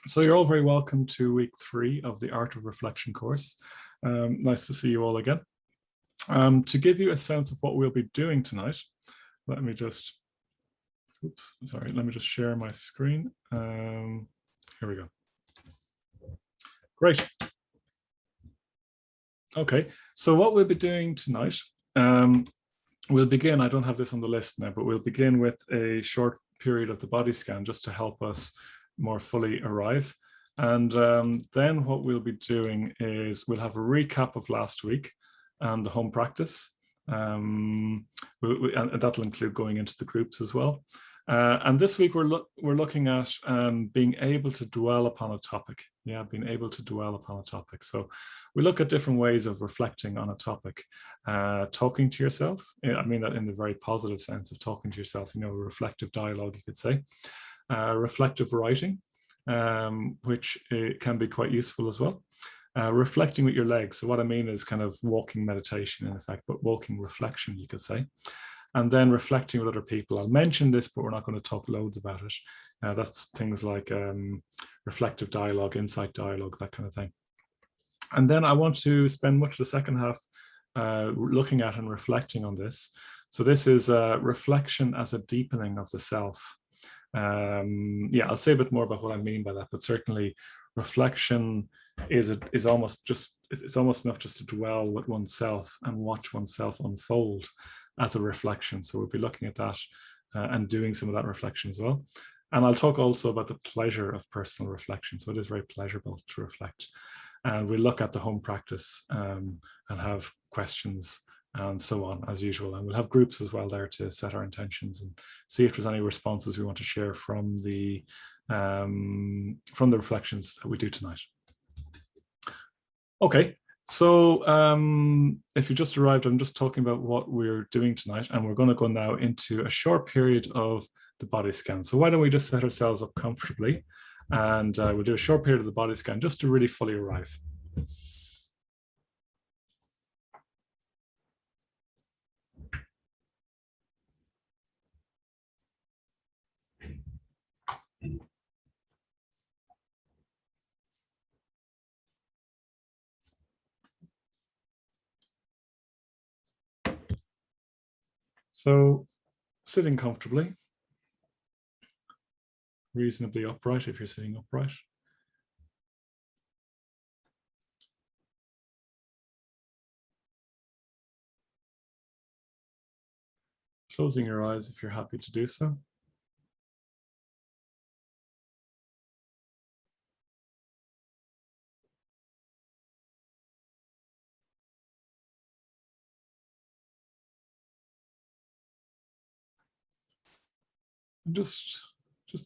So you're all very welcome to week 3 of the Art of Reflection course. Nice to see you all again. To give you a sense of what we'll be doing tonight, let me just, let me just share my screen. Here we go. Great. Okay, so what we'll be doing tonight, we'll begin, I don't have this on the list now, but we'll begin with a short period of the body scan just to help us more fully arrive. And then what we'll be doing is we'll have a recap of last week and the home practice. And that'll include going into the groups as well. And this week we're looking at being able to dwell upon a topic. Yeah, being able to dwell upon a topic. So we look at different ways of reflecting on a topic. Talking to yourself. I mean that in the very positive sense of talking to yourself. You know, reflective dialogue, you could say. Reflective writing, which can be quite useful as well. Reflecting with your legs. So what I mean is kind of walking meditation in effect, but walking reflection, you could say. And then reflecting with other people. I'll mention this, but we're not going to talk loads about it. That's things like reflective dialogue, insight dialogue, that kind of thing. And then I want to spend much of the second half looking at and reflecting on this. So this is reflection as a deepening of the self. Yeah, I'll say a bit more about what I mean by that, but certainly reflection is almost just, it's almost enough just to dwell with oneself and watch oneself unfold as a reflection. So we'll be looking at that and doing some of that reflection as well. And I'll talk also about the pleasure of personal reflection. So it is very pleasurable to reflect. And we'll look at the home practice and have questions and so on as usual. And we'll have groups as well there to set our intentions and see if there's any responses we want to share from the reflections that we do tonight. Okay, so if you just arrived, I'm just talking about what we're doing tonight, and we're going to go now into a short period of the body scan. So why don't we just set ourselves up comfortably, and we'll do a short period of the body scan just to really fully arrive. So sitting comfortably, reasonably upright if you're sitting upright. Closing your eyes if you're happy to do so. And just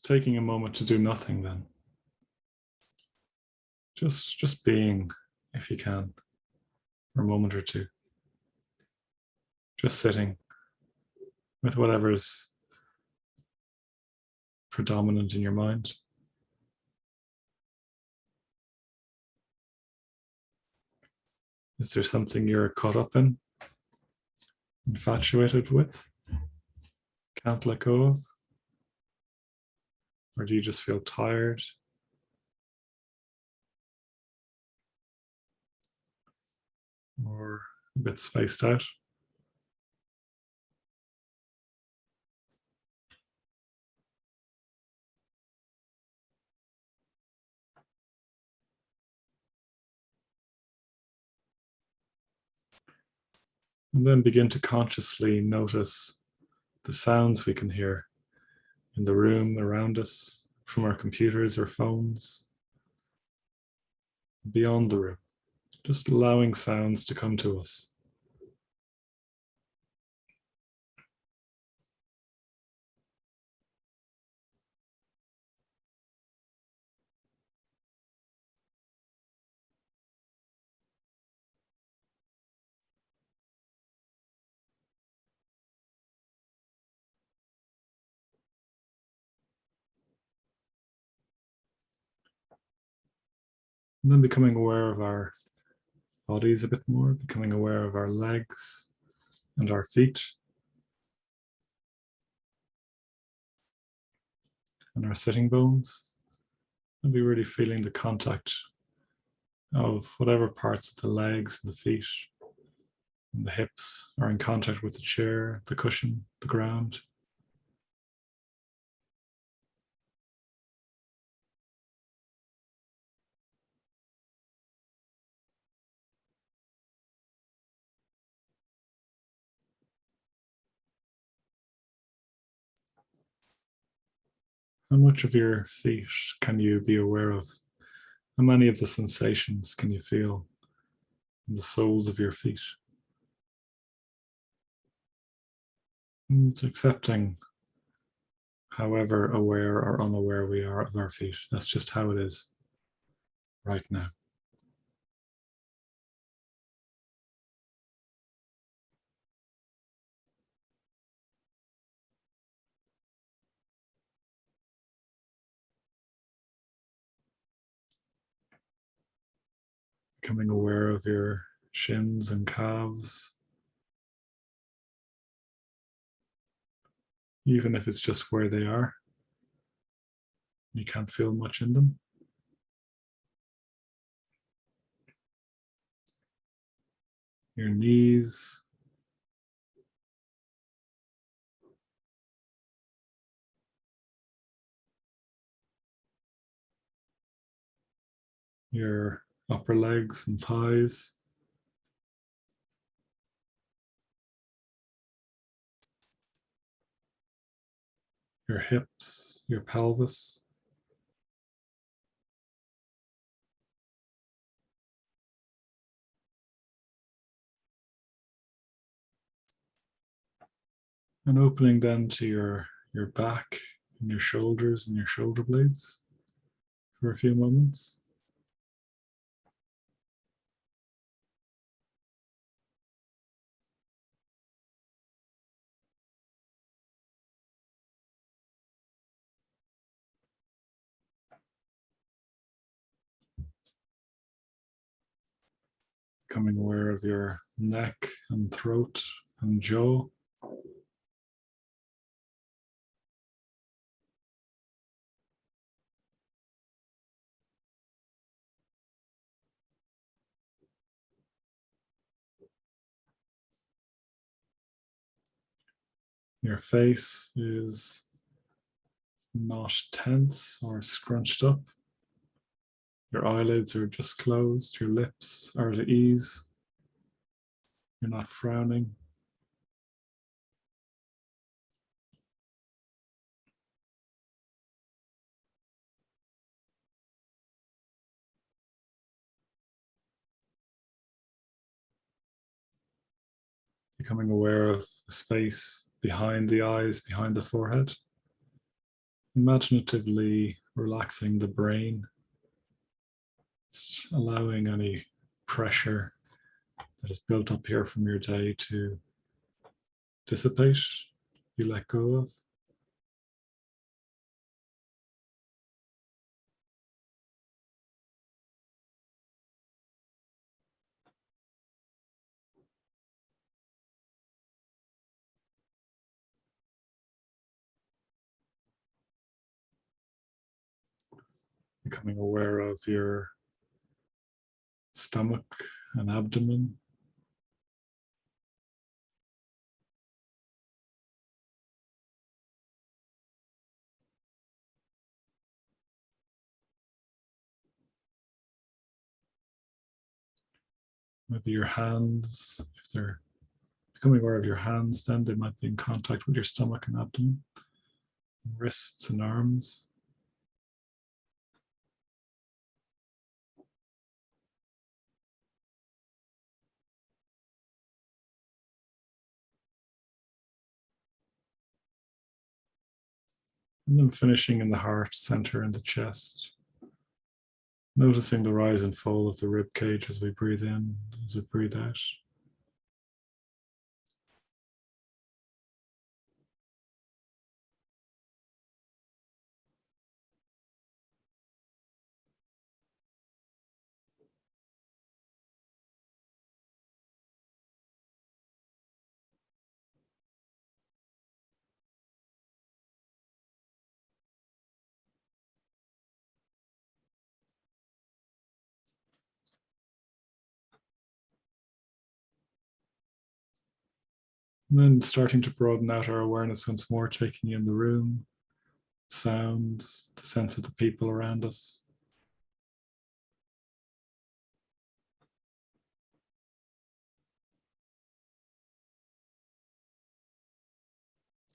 taking a moment to do nothing then. Just being, if you can, for a moment or two. Just sitting with whatever's predominant in your mind. Is there something you're caught up in, infatuated with, can't let go of? Or do you just feel tired? Or a bit spaced out? And then begin to consciously notice the sounds we can hear in the room around us, from our computers or phones, beyond the room, just allowing sounds to come to us. And then becoming aware of our bodies a bit more, becoming aware of our legs and our feet and our sitting bones. Maybe really feeling the contact of whatever parts of the legs and the feet and the hips are in contact with the chair, the cushion, the ground. How much of your feet can you be aware of? How many of the sensations can you feel in the soles of your feet? And accepting however aware or unaware we are of our feet. That's just how it is right now. Becoming aware of your shins and calves, even if it's just where they are. You can't feel much in them. Your knees, your upper legs and thighs, your hips, your pelvis, and opening then to your back and your shoulders and your shoulder blades for a few moments. Becoming aware of your neck and throat and jaw. Your face is not tense or scrunched up. Your eyelids are just closed. Your lips are at ease. You're not frowning. Becoming aware of the space behind the eyes, behind the forehead. Imaginatively relaxing the brain, just allowing any pressure that is built up here from your day to dissipate, be let go of. Becoming aware of your stomach and abdomen. Maybe your hands, if they're becoming aware of your hands, then they might be in contact with your stomach and abdomen, wrists and arms. And then finishing in the heart center and the chest. Noticing the rise and fall of the rib cage as we breathe in, as we breathe out. And then starting to broaden out our awareness once more, taking in the room, sounds, the sense of the people around us.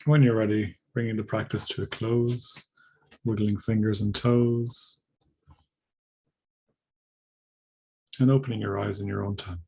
When you're ready, bringing the practice to a close, wiggling fingers and toes, and opening your eyes in your own time.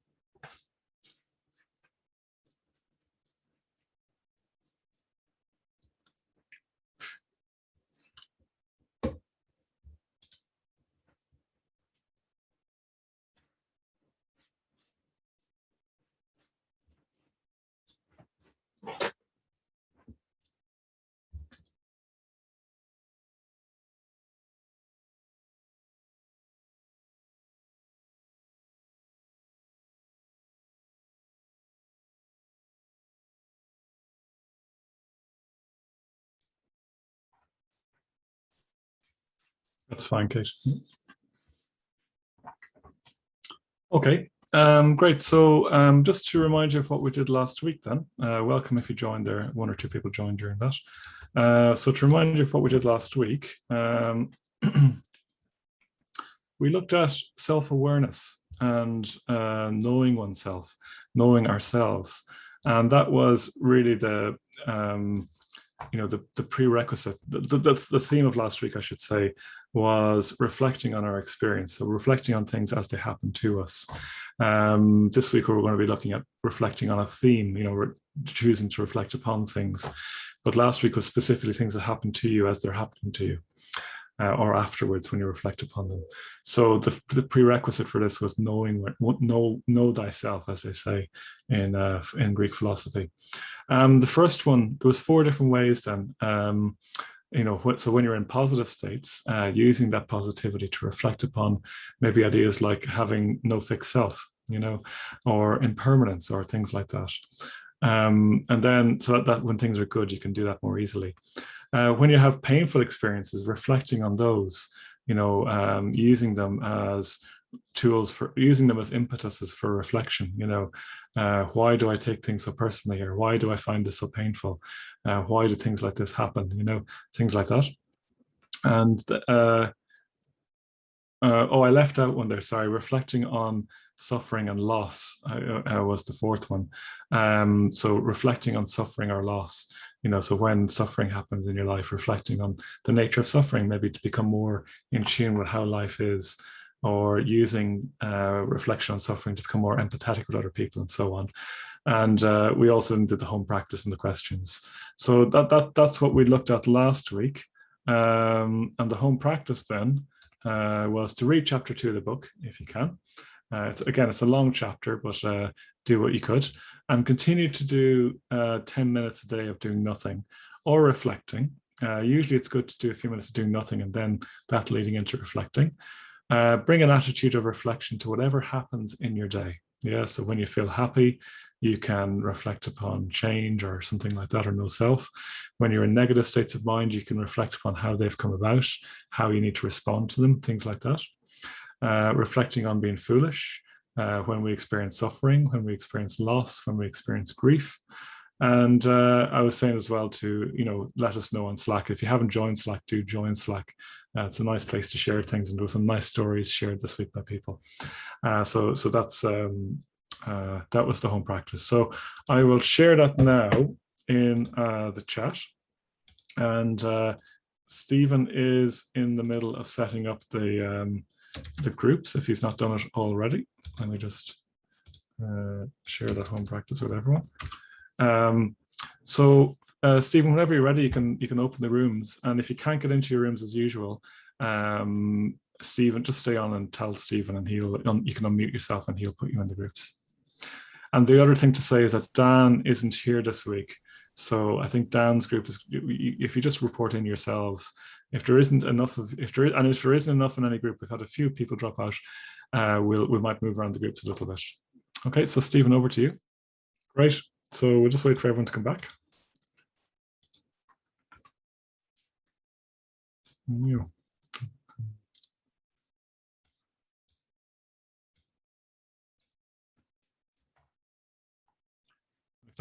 That's fine, Kate. Okay, great. So just to remind you of what we did last week then, welcome if you joined there, one or two people joined during that. So to remind you of what we did last week, we looked at self-awareness and knowing oneself, knowing ourselves. And that was really the prerequisite, the theme of last week, I should say, was reflecting on our experience. So reflecting on things as they happen to us. This week, we're going to be looking at reflecting on a theme, we're choosing to reflect upon things. But last week was specifically things that happen to you as they're happening to you. Or afterwards when you reflect upon them. So the prerequisite for this was know thyself, as they say in Greek philosophy. The first one, there was 4 different ways then. So when you're in positive states, using that positivity to reflect upon maybe ideas like having no fixed self, or impermanence or things like that. And then so that when things are good, you can do that more easily. When you have painful experiences, reflecting on those, using them as tools using them as impetuses for reflection. Why do I take things so personally, or why do I find this so painful? Why do things like this happen? Things like that. And I left out one there. Sorry, reflecting on suffering and loss was the 4th one. So reflecting on suffering or loss, so when suffering happens in your life, reflecting on the nature of suffering, maybe to become more in tune with how life is, or using reflection on suffering to become more empathetic with other people and so on. And we also did the home practice and the questions. So that's what we looked at last week. And the home practice then was to read chapter 2 of the book, if you can. It's a long chapter, but do what you could, and continue to do 10 minutes a day of doing nothing or reflecting. Usually it's good to do a few minutes of doing nothing and then that leading into reflecting. Bring an attitude of reflection to whatever happens in your day. Yeah, so when you feel happy, you can reflect upon change or something like that, or no self. When you're in negative states of mind, you can reflect upon how they've come about, how you need to respond to them, things like that. Reflecting on being foolish, when we experience suffering, when we experience loss, when we experience grief. And I was saying as well to, let us know on Slack. If you haven't joined Slack, do join Slack. It's a nice place to share things, and there were some nice stories shared this week by people. So that's that was the home practice. So I will share that now in the chat. And Stephen is in the middle of setting up the groups, if he's not done it already. Let me just share that home practice with everyone. So Stephen, whenever you're ready, you can open the rooms, and if you can't get into your rooms as usual, Stephen, just stay on and tell Stephen, and you can unmute yourself and he'll put you in the groups. And the other thing to say is that Dan isn't here this week, so I think Dan's group is, if you just report in yourselves, if there isn't enough in any group, we've had a few people drop out, we might move around the groups a little bit. Okay, so Stephen, over to you. Great. So we'll just wait for everyone to come back. Yeah.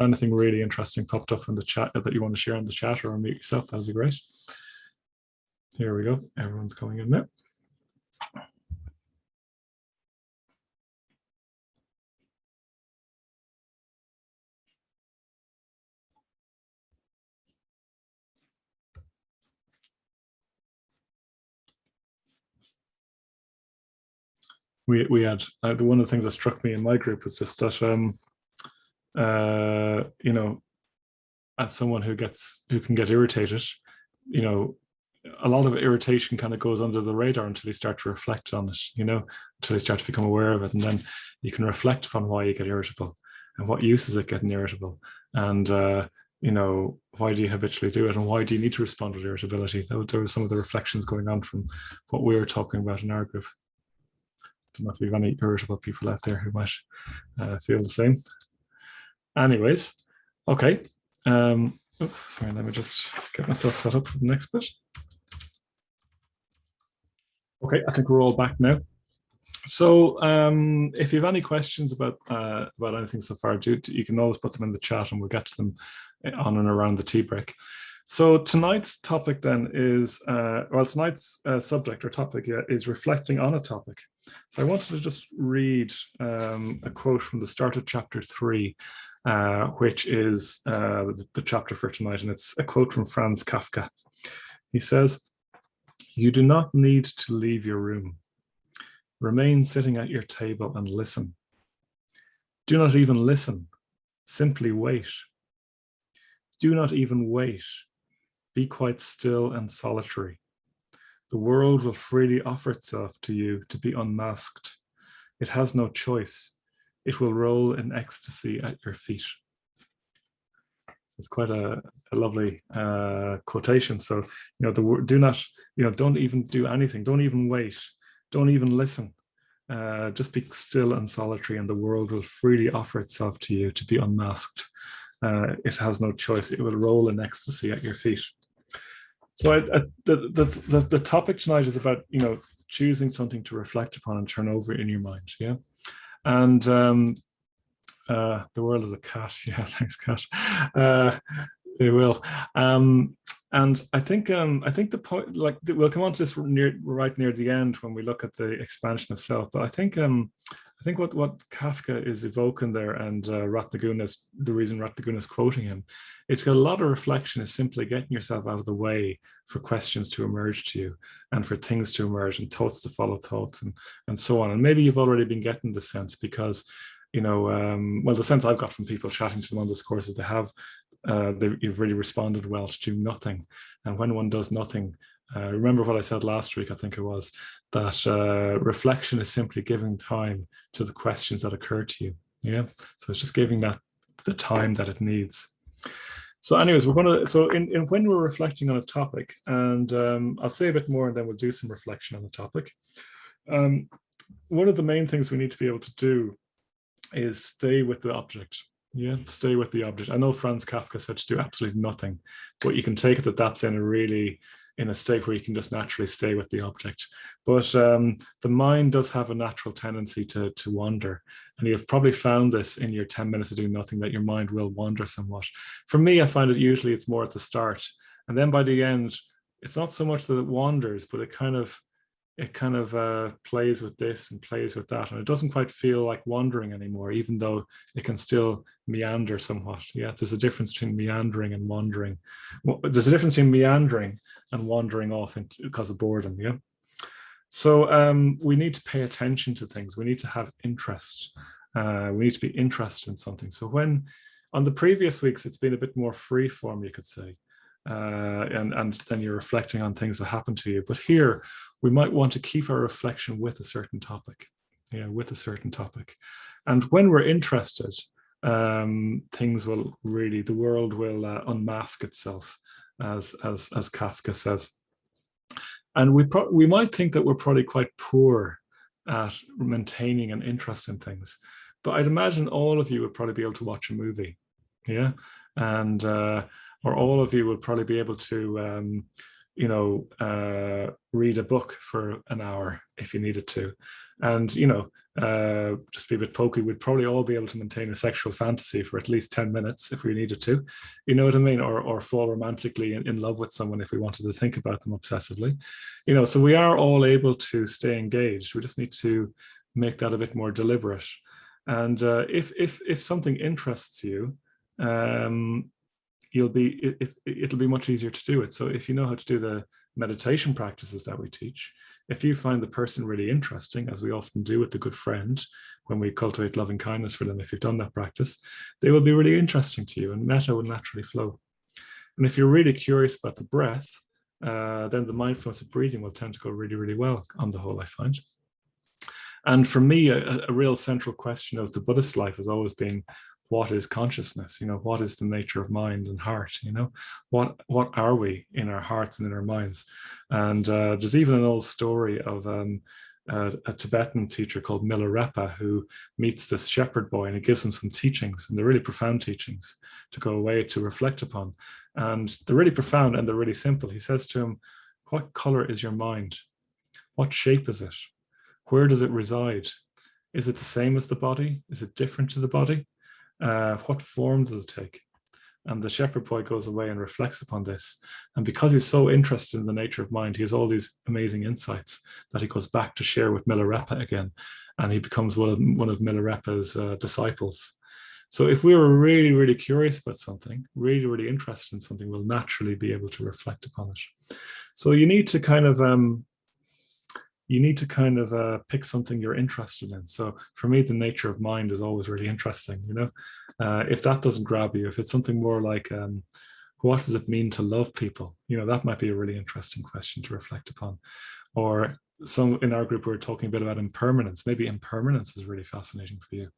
if anything really interesting popped up in the chat that you want to share in the chat or unmute yourself, that would be great. Here we go. Everyone's coming in now. We had one of the things that struck me in my group was just that you know, as someone who can get irritated, you know, a lot of irritation kind of goes under the radar until you start to reflect on it, you know, until you start to become aware of it, and then you can reflect upon why you get irritable and what use is it getting irritable, and you know, why do you habitually do it, and why do you need to respond with irritability? There were some of the reflections going on from what we were talking about in our group. Don't know if you have any irritable people out there who might feel the same. Anyways, okay. Sorry, let me just get myself set up for the next bit. Okay, I think we're all back now. So if you have any questions about anything so far, you can always put them in the chat and we'll get to them on and around the tea break. So tonight's topic then is, well, tonight's subject or topic is reflecting on a topic. So I wanted to just read a quote from the start of chapter 3, which is the chapter for tonight, and it's a quote from Franz Kafka. He says, "You do not need to leave your room. Remain sitting at your table and listen. Do not even listen, simply wait. Do not even wait. Be quite still and solitary. The world will freely offer itself to you to be unmasked. It has no choice. It will roll in ecstasy at your feet." So it's quite a lovely quotation. So, you know, do not, you know, don't even do anything. Don't even wait. Don't even listen. Just be still and solitary, and the world will freely offer itself to you to be unmasked. It has no choice. It will roll in ecstasy at your feet. So the topic tonight is about, you know, choosing something to reflect upon and turn over in your mind. Yeah. And the world is a cat. Yeah, thanks, cat. They will. And I think the point, like, we'll come on to this right near the end when we look at the expansion of self. But I think what Kafka is evoking there, and Ratnagunna, the reason Ratnagunna is quoting him, it's got a lot of reflection is simply getting yourself out of the way for questions to emerge to you, and for things to emerge, and thoughts to follow thoughts, and so on. And maybe you've already been getting the sense because, you know, well, the sense I've got from people chatting to them on this course is you've really responded well to do nothing. And when one does nothing, remember what I said last week, I think it was, that reflection is simply giving time to the questions that occur to you. Yeah, so it's just giving that the time that it needs. So anyways, we're going to, so when we're reflecting on a topic, and I'll say a bit more and then we'll do some reflection on the topic. One of the main things we need to be able to do is stay with the object. Yeah, stay with the object. I know Franz Kafka said to do absolutely nothing, but you can take it that that's in a state where you can just naturally stay with the object. But the mind does have a natural tendency to wander. And you've probably found this in your 10 minutes of doing nothing, that your mind will wander somewhat. For me, I find it usually it's more at the start. And then by the end, it's not so much that it wanders, but it kind of plays with this and plays with that, and it doesn't quite feel like wandering anymore, even though it can still meander somewhat. Yeah, there's a difference between meandering and wandering. Well, there's a difference between meandering and wandering off because of boredom. Yeah, so we need to pay attention to things. We need to have interest. We need to be interested in something. So when on the previous weeks it's been a bit more free form, you could say. And then you're reflecting on things that happen to you. But here, we might want to keep our reflection with a certain topic. Yeah, with a certain topic. And when we're interested, things will really, the world will unmask itself, as Kafka says. And we might think that we're probably quite poor at maintaining an interest in things. But I'd imagine all of you would probably be able to watch a movie. Yeah. And or all of you would probably be able to read a book for an hour if you needed to. And, just be a bit pokey, we'd probably all be able to maintain a sexual fantasy for at least 10 minutes if we needed to, you know what I mean? Or fall romantically in love with someone if we wanted to think about them obsessively. So we are all able to stay engaged. We just need to make that a bit more deliberate. And if something interests you, it'll be much easier to do it. So if you know how to do the meditation practices that we teach, if you find the person really interesting, as we often do with the good friend, when we cultivate loving kindness for them, if you've done that practice, they will be really interesting to you and metta will naturally flow. And if you're really curious about the breath, then the mindfulness of breathing will tend to go really, really well on the whole, I find. And for me, a real central question of the Buddhist life has always been, what is consciousness? What is the nature of mind and heart? What are we in our hearts and in our minds? And there's even an old story of a Tibetan teacher called Milarepa who meets this shepherd boy, and he gives him some teachings, and they're really profound teachings to go away to reflect upon. And they're really profound and they're really simple. He says to him, what color is your mind? What shape is it? Where does it reside? Is it the same as the body? Is it different to the body? What form does it take? And the shepherd boy goes away and reflects upon this. And because he's so interested in the nature of mind, he has all these amazing insights that he goes back to share with Milarepa again. And he becomes one of Milarepa's disciples. So if we were really, really curious about something, really, really interested in something, we'll naturally be able to reflect upon it. So you need to kind of pick something you're interested in. So for me, the nature of mind is always really interesting. If that doesn't grab you, if it's something more like, what does it mean to love people? That might be a really interesting question to reflect upon. Or in our group, we're talking a bit about impermanence. Maybe impermanence is really fascinating for you.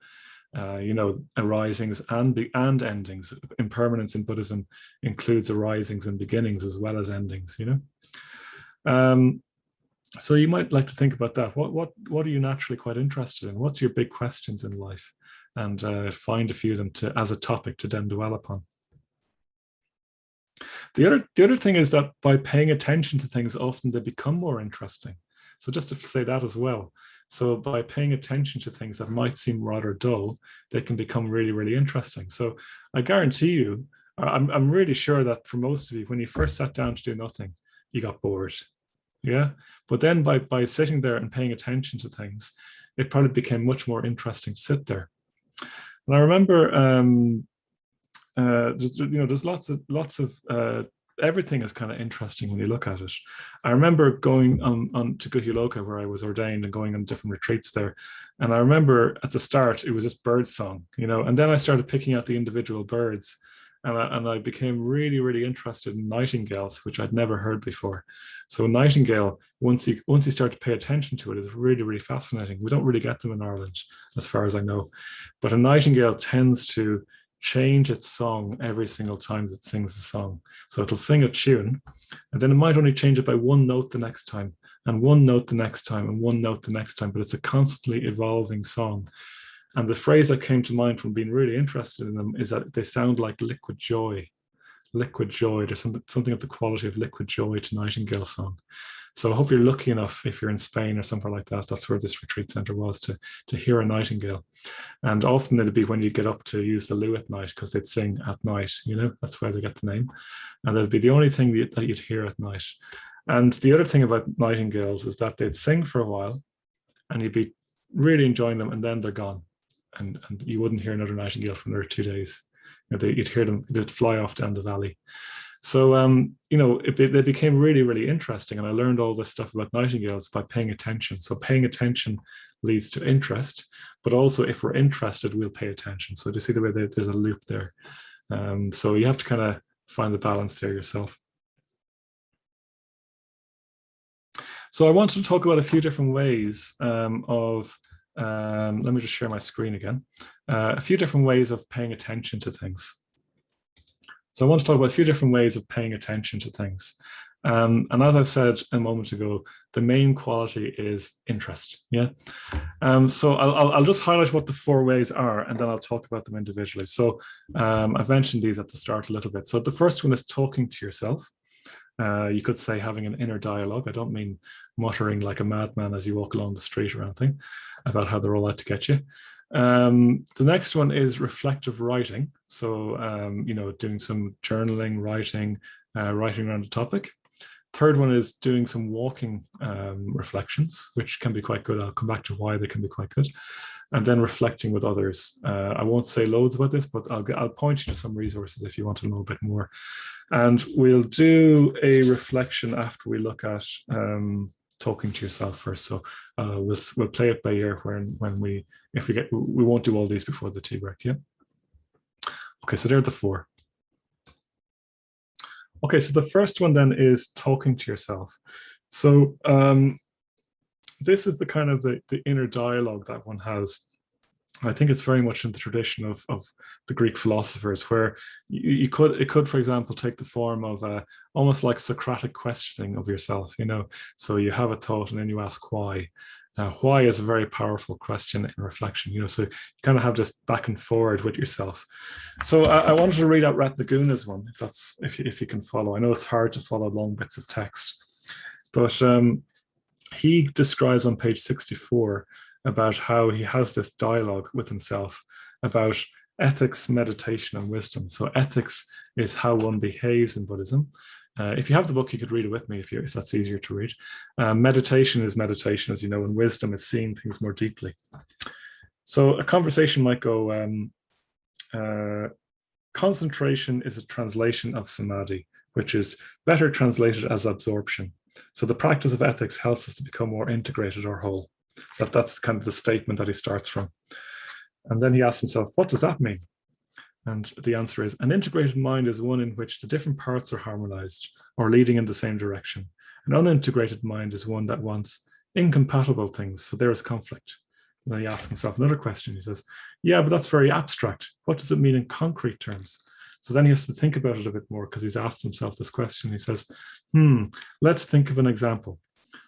Arisings and endings. Impermanence in Buddhism includes arisings and beginnings as well as endings. So you might like to think about that. What are you naturally quite interested in? What's your big questions in life? And find a few of them as a topic to then dwell upon. The other thing is that by paying attention to things, often they become more interesting. So just to say that as well. So by paying attention to things that might seem rather dull, they can become really, really interesting. So I guarantee you, I'm really sure that for most of you, when you first sat down to do nothing, you got bored. Yeah, but then by sitting there and paying attention to things, it probably became much more interesting to sit there. And I remember, there's lots of everything is kind of interesting when you look at it. I remember going on to Guhyaloka, where I was ordained, and going on different retreats there. And I remember at the start, it was just bird song, and then I started picking out the individual birds. And I became really, really interested in nightingales, which I'd never heard before. So nightingale, once you start to pay attention to it, is really, really fascinating. We don't really get them in Ireland, as far as I know. But a nightingale tends to change its song every single time it sings the song. So it'll sing a tune, and then it might only change it by one note the next time, and one note the next time, and one note the next time. But it's a constantly evolving song. And the phrase that came to mind from being really interested in them is that they sound like liquid joy. Liquid joy. There's something of the quality of liquid joy to nightingale song. So I hope you're lucky enough, if you're in Spain or somewhere like that, that's where this retreat centre was, to hear a nightingale. And often it'd be when you get up to use the loo at night, because they'd sing at night, that's where they get the name. And that'd be the only thing that you'd hear at night. And the other thing about nightingales is that they'd sing for a while and you'd be really enjoying them, and then they're gone. And you wouldn't hear another nightingale for another 2 days. You'd hear them, they'd fly off down the valley. So, they became really, really interesting. And I learned all this stuff about nightingales by paying attention. So paying attention leads to interest, but also if we're interested, we'll pay attention. So do you see the way there's a loop there? So you have to kind of find the balance there yourself. So I wanted to talk about a few different ways let me just share my screen again. A few different ways of paying attention to things. So I want to talk about a few different ways of paying attention to things. And as I've said a moment ago, the main quality is interest. Yeah. So I'll just highlight what the 4 ways are, and then I'll talk about them individually. So I've mentioned these at the start a little bit. So the first one is talking to yourself. You could say having an inner dialogue. I don't mean muttering like a madman as you walk along the street or anything about how they're all out to get you. The next one is reflective writing. So, doing some journaling, writing around a topic. Third one is doing some walking reflections, which can be quite good. I'll come back to why they can be quite good. And then reflecting with others. I won't say loads about this, but I'll point you to some resources if you want to know a bit more. And we'll do a reflection after we look at talking to yourself first. So we'll play it by ear we won't do all these before the tea break. Yeah. Okay, so there are the four. Okay, so the first one then is talking to yourself. So this is the kind of the inner dialogue that one has. I think it's very much in the tradition of the Greek philosophers, where it could, for example, take the form of almost like Socratic questioning of yourself, So you have a thought and then you ask why. Why is a very powerful question in reflection, so you kind of have this back and forward with yourself. So I wanted to read out Ratnaguna's one, if you can follow. I know it's hard to follow long bits of text, but he describes on page 64 about how he has this dialogue with himself about ethics, meditation, and wisdom. So ethics is how one behaves in Buddhism. If you have the book, you could read it with me if that's easier to read. Meditation is meditation, as you know, and wisdom is seeing things more deeply. So a conversation might go, concentration is a translation of samadhi, which is better translated as absorption. So the practice of ethics helps us to become more integrated or whole. That's kind of the statement that he starts from. And then he asks himself, what does that mean? And the answer is, an integrated mind is one in which the different parts are harmonized or leading in the same direction. An unintegrated mind is one that wants incompatible things, so there is conflict. And then he asks himself another question. He says, yeah, but that's very abstract. What does it mean in concrete terms? So then he has to think about it a bit more, because he's asked himself this question. He says, let's think of an example.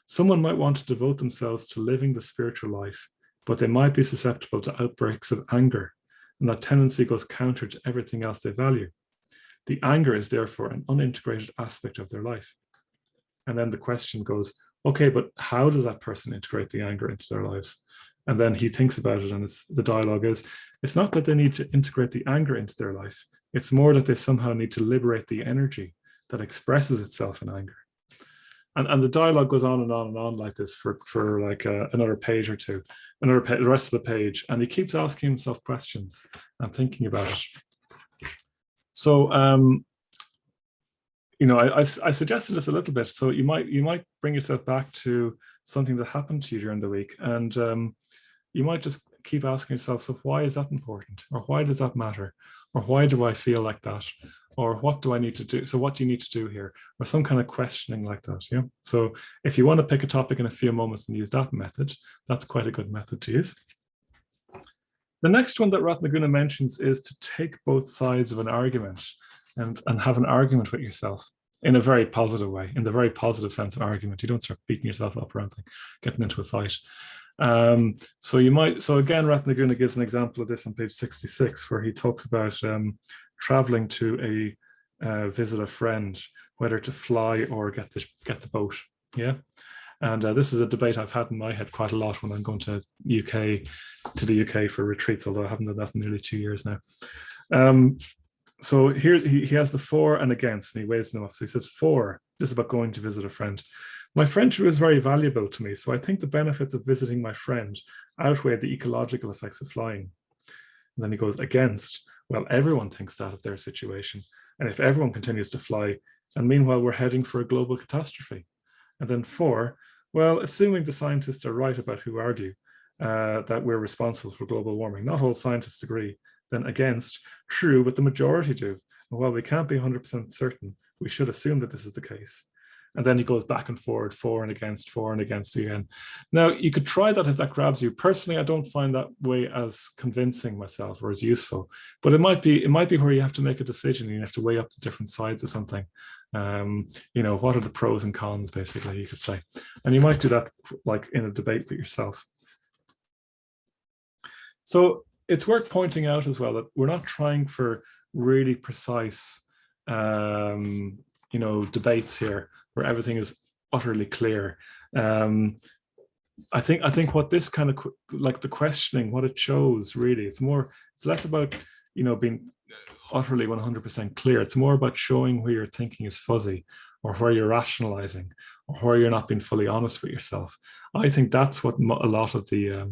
Someone might want to devote themselves to living the spiritual life, but they might be susceptible to outbreaks of anger, and that tendency goes counter to everything else they value. The anger is therefore an unintegrated aspect of their life. And then the question goes, okay, but how does that person integrate the anger into their lives? And then he thinks about it, and the dialogue is, it's not that they need to integrate the anger into their life. It's more that they somehow need to liberate the energy that expresses itself in anger. And the dialogue goes on and on and on like this for like another page or two, the rest of the page. And he keeps asking himself questions and thinking about it. So, I suggested this a little bit. So you might bring yourself back to something that happened to you during the week. And you might just keep asking yourself, so why is that important? Or why does that matter? Or why do I feel like that? Or what do I need to do? So what do you need to do here? Or some kind of questioning like that. Yeah. So if you want to pick a topic in a few moments and use that method, that's quite a good method to use. The next one that Ratnaguna mentions is to take both sides of an argument and have an argument with yourself in a very positive way, in the very positive sense of argument. You don't start beating yourself up or anything, getting into a fight. So again, Ratnaguna gives an example of this on page 66, where he talks about traveling to visit a friend, whether to fly or get the boat. Yeah. And this is a debate I've had in my head quite a lot when I'm going to the UK for retreats, although I haven't done that in nearly 2 years now. So here he has the for and against, and he weighs them up. So he says, for, this is about going to visit a friend. My friendship is very valuable to me, so I think the benefits of visiting my friend outweigh the ecological effects of flying. And then he goes, against, well, everyone thinks that of their situation. And if everyone continues to fly, and meanwhile we're heading for a global catastrophe. And then for, well, assuming the scientists are right about who argue that we're responsible for global warming, not all scientists agree. Then against, true, but the majority do. And while we can't be 100% certain, we should assume that this is the case. And then he goes back and forward, for and against again. Now, you could try that if that grabs you. Personally, I don't find that way as convincing myself or as useful. But it might be where you have to make a decision. You have to weigh up the different sides of something. What are the pros and cons, basically, you could say. And you might do that like in a debate with yourself. So it's worth pointing out as well that we're not trying for really precise debates here where everything is utterly clear. I think what this kind of like the questioning, what it shows really, it's less about being utterly 100% clear. It's more about showing where your thinking is fuzzy, or where you're rationalizing, or where you're not being fully honest with yourself. I think that's what a lot of the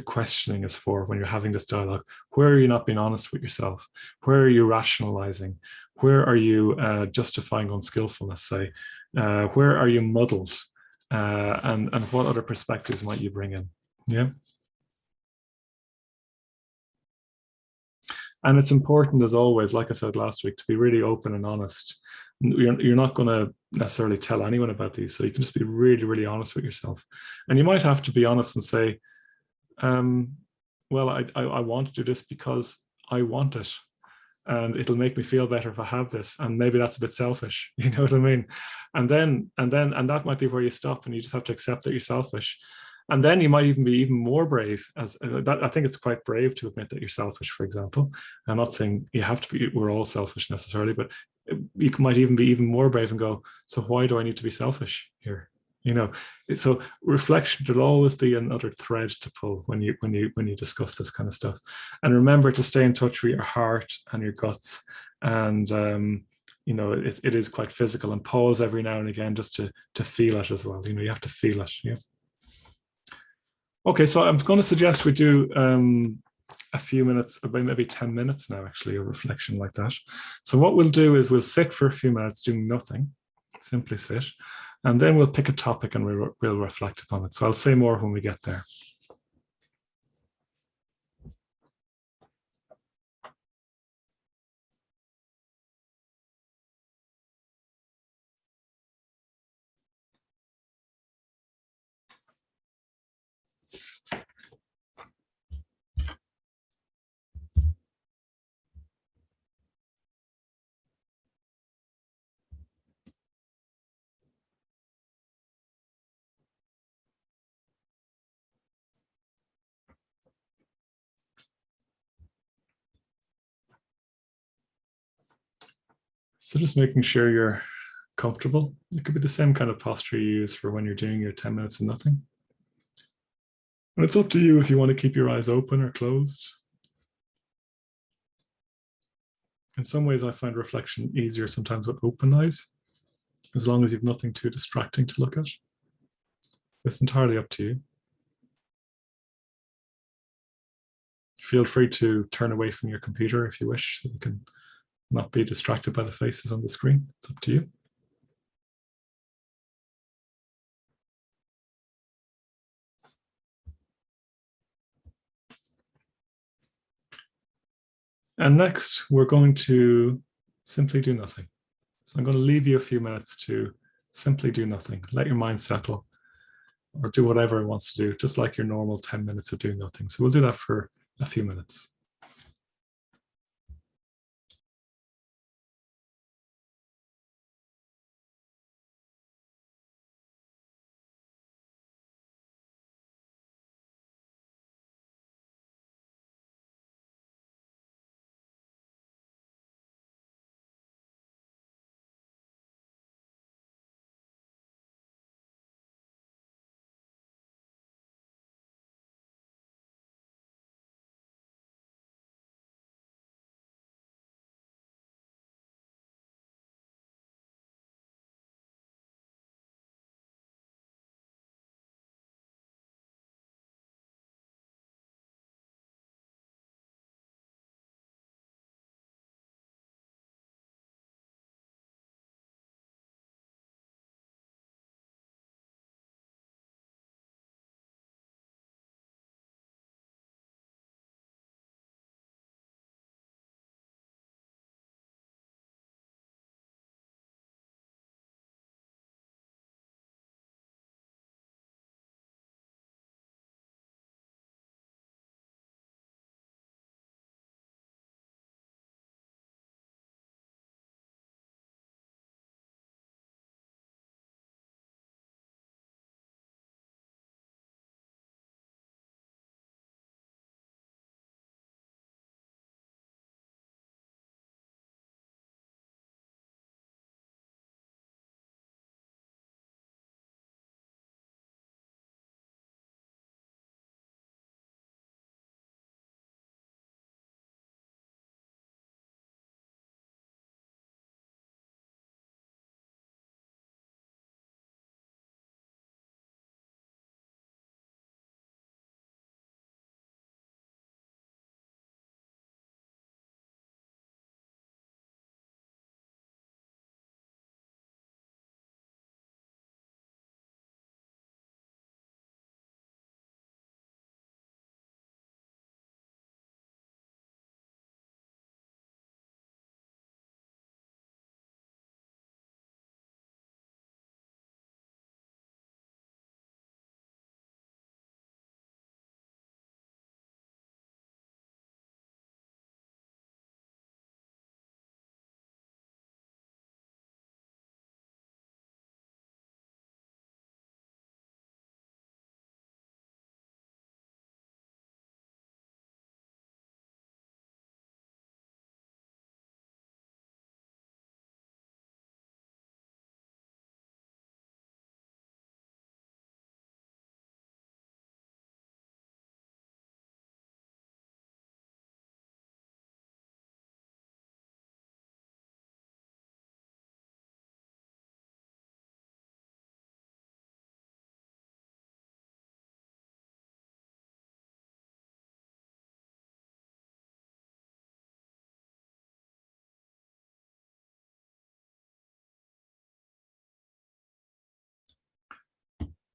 questioning is for when you're having this dialogue. Where are you not being honest with yourself? Where are you rationalizing? Where are you justifying unskillfulness, say? Where are you muddled? And what other perspectives might you bring in? Yeah. And it's important, as always, like I said last week, to be really open and honest. You're not going to necessarily tell anyone about these, so you can just be really, really honest with yourself. And you might have to be honest and say, well, I want to do this because I want it, and it'll make me feel better if I have this. And maybe that's a bit selfish, you know what I mean? And that might be where you stop, and you just have to accept that you're selfish. And then you might even be even more brave. As that, I think it's quite brave to admit that you're selfish, for example. I'm not saying you have to be, we're all selfish necessarily, but you might even be even more brave and go, so why do I need to be selfish here? So reflection should always be another thread to pull when you discuss this kind of stuff. And remember to stay in touch with your heart and your guts. And it is quite physical, and pause every now and again just to feel it as well. You have to feel it. Yeah. Okay, so I'm going to suggest we do a few minutes, about maybe 10 minutes now, actually, of reflection like that. So what we'll do is we'll sit for a few minutes doing nothing, simply sit, and then we'll pick a topic and we'll reflect upon it. So I'll say more when we get there. So just making sure you're comfortable. It could be the same kind of posture you use for when you're doing your 10 minutes of nothing. And it's up to you if you want to keep your eyes open or closed. In some ways, I find reflection easier sometimes with open eyes, as long as you've nothing too distracting to look at. It's entirely up to you. Feel free to turn away from your computer if you wish, so you can not be distracted by the faces on the screen. It's up to you. And next, we're going to simply do nothing. So I'm going to leave you a few minutes to simply do nothing. Let your mind settle, or do whatever it wants to do, just like your normal 10 minutes of doing nothing. So we'll do that for a few minutes.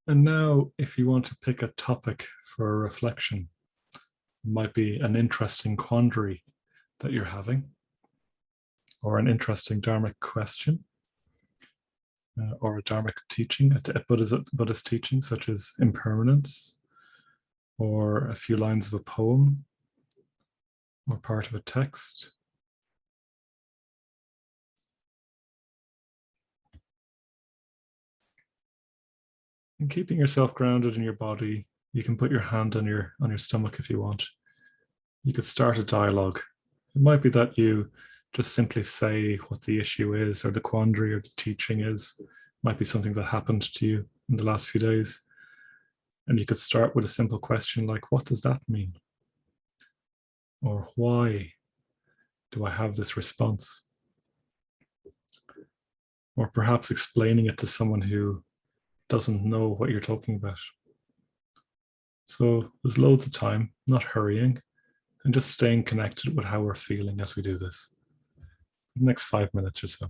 And now, if you want to pick a topic for reflection, it might be an interesting quandary that you're having, or an interesting Dharmic question, or a Dharmic teaching, a Buddhist teaching, such as impermanence, or a few lines of a poem, or part of a text. And keeping yourself grounded in your body, you can put your hand on your stomach if you want. You could start a dialogue. It might be that you just simply say what the issue is, or the quandary, or the teaching is. It might be something that happened to you in the last few days. And you could start with a simple question like, what does that mean? Or why do I have this response? Or perhaps explaining it to someone who doesn't know what you're talking about. So there's loads of time, not hurrying, and just staying connected with how we're feeling as we do this. The next 5 minutes or so.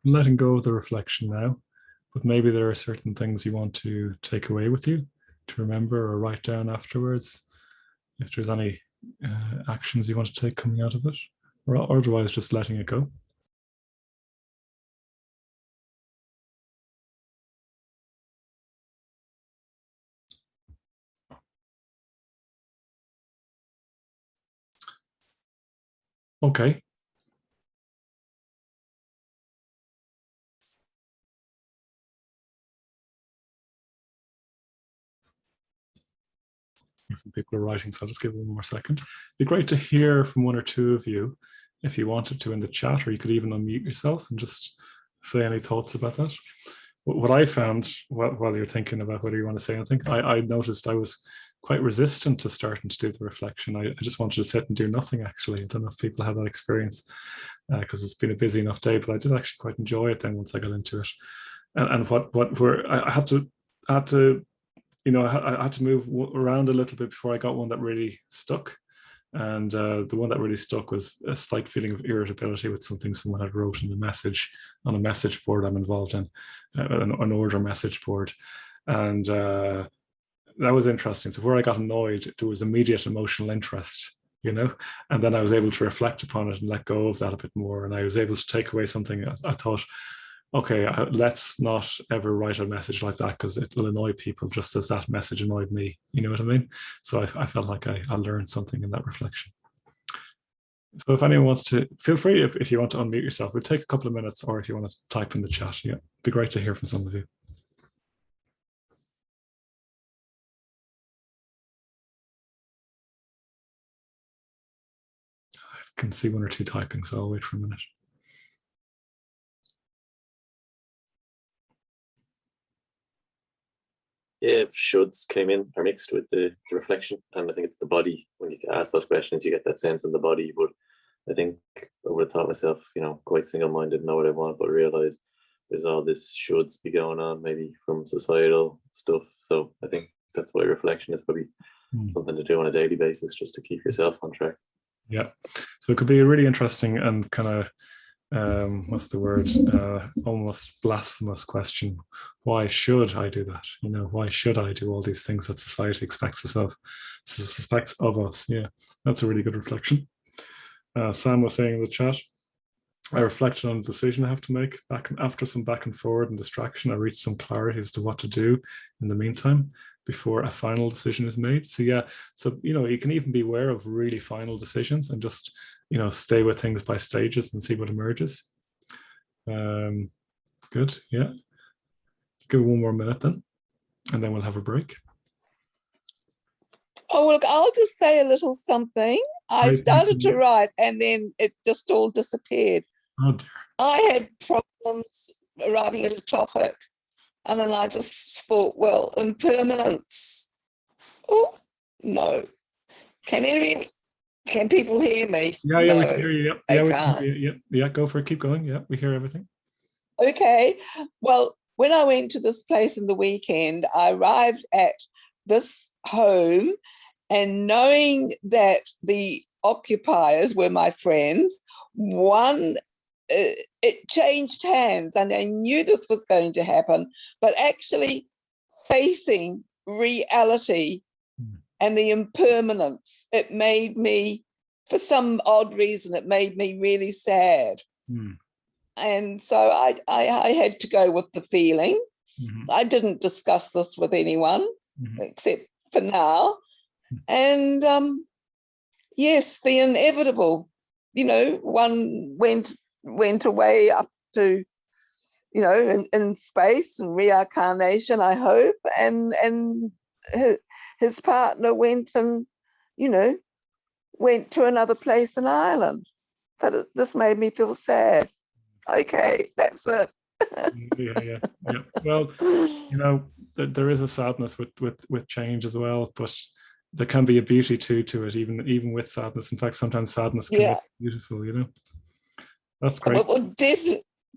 letting go of the reflection now, but maybe there are certain things you want to take away with you to remember or write down afterwards. If there's any actions you want to take coming out of it, or otherwise just letting it go. Okay. Some people are writing, so I'll just give them one more second. It'd be great to hear from one or two of you if you wanted to in the chat, or you could even unmute yourself and just say any thoughts about that. What I found while you're thinking about whether you want to say anything, I noticed I was quite resistant to starting to do the reflection. I just wanted to sit and do nothing, actually. I don't know if people have that experience because it's been a busy enough day, but I did actually quite enjoy it then once I got into it. And I had to you know, I had to move around a little bit before I got one that really stuck. And the one that really stuck was a slight feeling of irritability with something someone had wrote in a message on a message board I'm involved in, an order message board. And that was interesting. So where I got annoyed, there was immediate emotional interest, you know, and then I was able to reflect upon it and let go of that a bit more. And I was able to take away something I thought, okay, let's not ever write a message like that because it will annoy people just as that message annoyed me. You know what I mean? So I felt like I learned something in that reflection. So if anyone wants to, feel free if you want to unmute yourself. We'll take a couple of minutes, or if you want to type in the chat. Yeah, it'd be great to hear from some of you. I can see one or two typing, so I'll wait for a minute. Yeah, shoulds came in are mixed with the reflection, and I think it's the body. When you ask those questions, you get that sense in the body. But I think I would have thought myself, you know, quite single-minded, know what I want, but realize there's all this shoulds be going on, maybe from societal stuff. So I think that's why reflection is probably something to do on a daily basis, just to keep yourself on track. Yeah, so it could be a really interesting and kind of what's the word, almost blasphemous question. Why should I do that? You know, why should I do all these things that society expects of us? Yeah, that's a really good reflection. Sam was saying in the chat, I reflected on a decision I have to make. After some back and forward and distraction, I reached some clarity as to what to do in the meantime before a final decision is made. So yeah, so you know, you can even be aware of really final decisions and just, you know, stay with things by stages and see what emerges. Good, yeah. Give it one more minute then, and then we'll have a break. Oh, look, I'll just say a little something. I started to write and then it just all disappeared. Oh dear. I had problems arriving at a topic, and then I just thought, well, impermanence. Oh, no. Can people hear me? Yeah, no, we can hear you. Yep. They we can't. can hear you. Yeah, go for it. Keep going. Yeah, we hear everything. Okay. Well, when I went to this place in the weekend, I arrived at this home, and knowing that the occupiers were my friends, it changed hands, and I knew this was going to happen, but actually facing reality and the impermanence, it made me, for some odd reason, it made me really sad. And so I had to go with the feeling. I didn't discuss this with anyone except for now. And yes, the inevitable, you know, one went away up to, you know, in space and reincarnation, I hope, and his partner went and, you know, went to another place in Ireland. But this made me feel sad. Okay, that's it. yeah. Well, you know, there is a sadness with change as well, but there can be a beauty to it, even with sadness. In fact, sometimes sadness can be beautiful, you know. That's great. Well,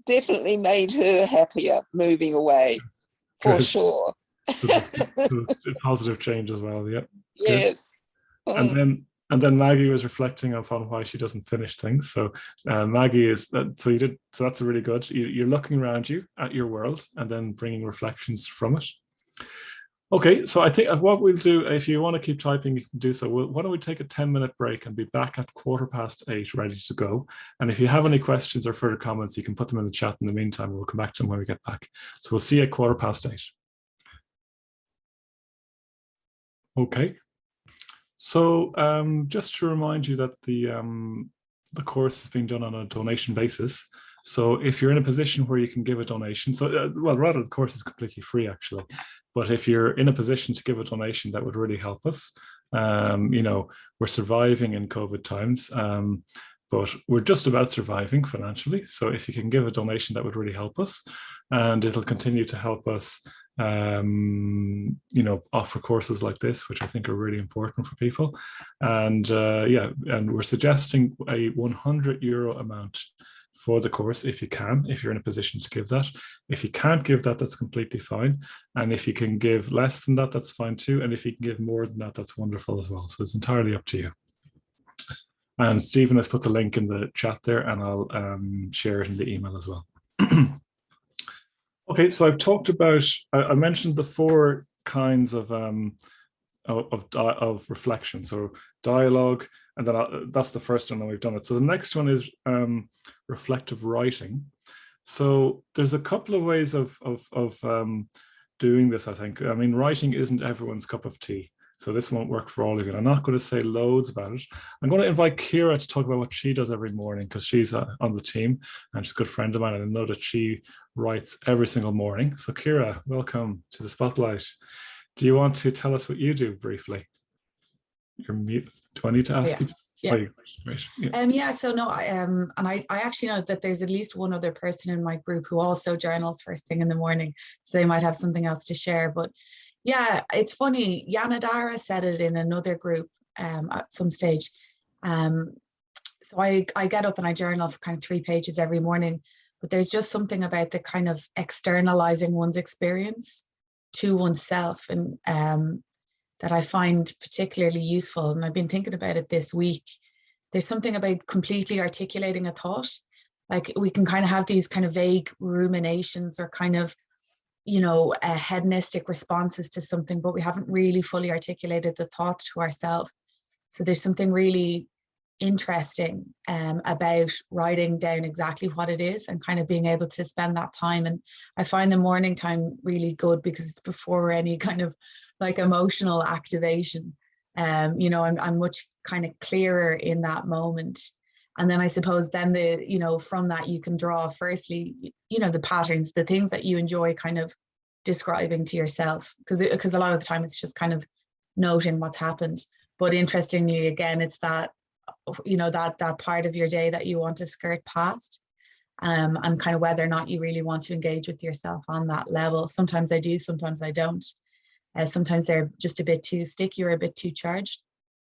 definitely made her happier moving away, for sure. So positive change as well, yeah. Yes. And then And then Maggie was reflecting upon why she doesn't finish things. So Maggie is that. So that's a really good. You're looking around you at your world and then bringing reflections from it. Okay, so I think what we'll do, if you want to keep typing, you can do so. Why don't we take a 10-minute break and be back at 8:15, ready to go. And if you have any questions or further comments, you can put them in the chat in the meantime. We'll come back to them when we get back. So we'll see you at 8:15. Okay. So just to remind you that the course is being done on a donation basis. So if you're in a position where you can give a donation, well, rather the course is completely free actually, but if you're in a position to give a donation, that would really help us. We're surviving in COVID times, but we're just about surviving financially. So if you can give a donation, that would really help us, and it'll continue to help us offer courses like this, which I think are really important for people. And and we're suggesting a €100 amount for the course if you're in a position to give that. If you can't give that, that's completely fine. And if you can give less than that, that's fine too. And if you can give more than that, that's wonderful as well. So it's entirely up to you. And Stephen has put the link in the chat there, and I'll share it in the email as well. Okay, so I've talked about, I mentioned the 4 kinds of reflection. So dialogue, and then that's the first one that we've done it. So the next one is reflective writing. So there's a couple of ways of doing this, I think. I mean, writing isn't everyone's cup of tea. So this won't work for all of you. I'm not going to say loads about it. I'm going to invite Kira to talk about what she does every morning, because she's on the team and she's a good friend of mine, and I know that she writes every single morning. So Kira, welcome to the spotlight. Do you want to tell us what you do briefly? You're mute. Do I need to ask you? Yeah. Oh, right. Yeah. So no, and I actually know that there's at least one other person in my group who also journals first thing in the morning. So they might have something else to share. But yeah, it's funny. Yana Dara said it in another group at some stage. So I get up and I journal for kind of 3 pages every morning. But there's just something about the kind of externalizing one's experience to oneself, and that I find particularly useful. And I've been thinking about it this week. There's something about completely articulating a thought. Like we can kind of have these kind of vague ruminations or kind of, hedonistic responses to something, but we haven't really fully articulated the thought to ourselves. So there's something really interesting about writing down exactly what it is and kind of being able to spend that time. And I find the morning time really good because it's before any kind of like emotional activation. I'm much kind of clearer in that moment. And then I suppose then from that you can draw firstly, the patterns, the things that you enjoy kind of describing to yourself, because a lot of the time it's just kind of noting what's happened. But interestingly, again, it's that that part of your day that you want to skirt past, and kind of whether or not you really want to engage with yourself on that level. Sometimes I do, sometimes I don't. Sometimes they're just a bit too sticky or a bit too charged,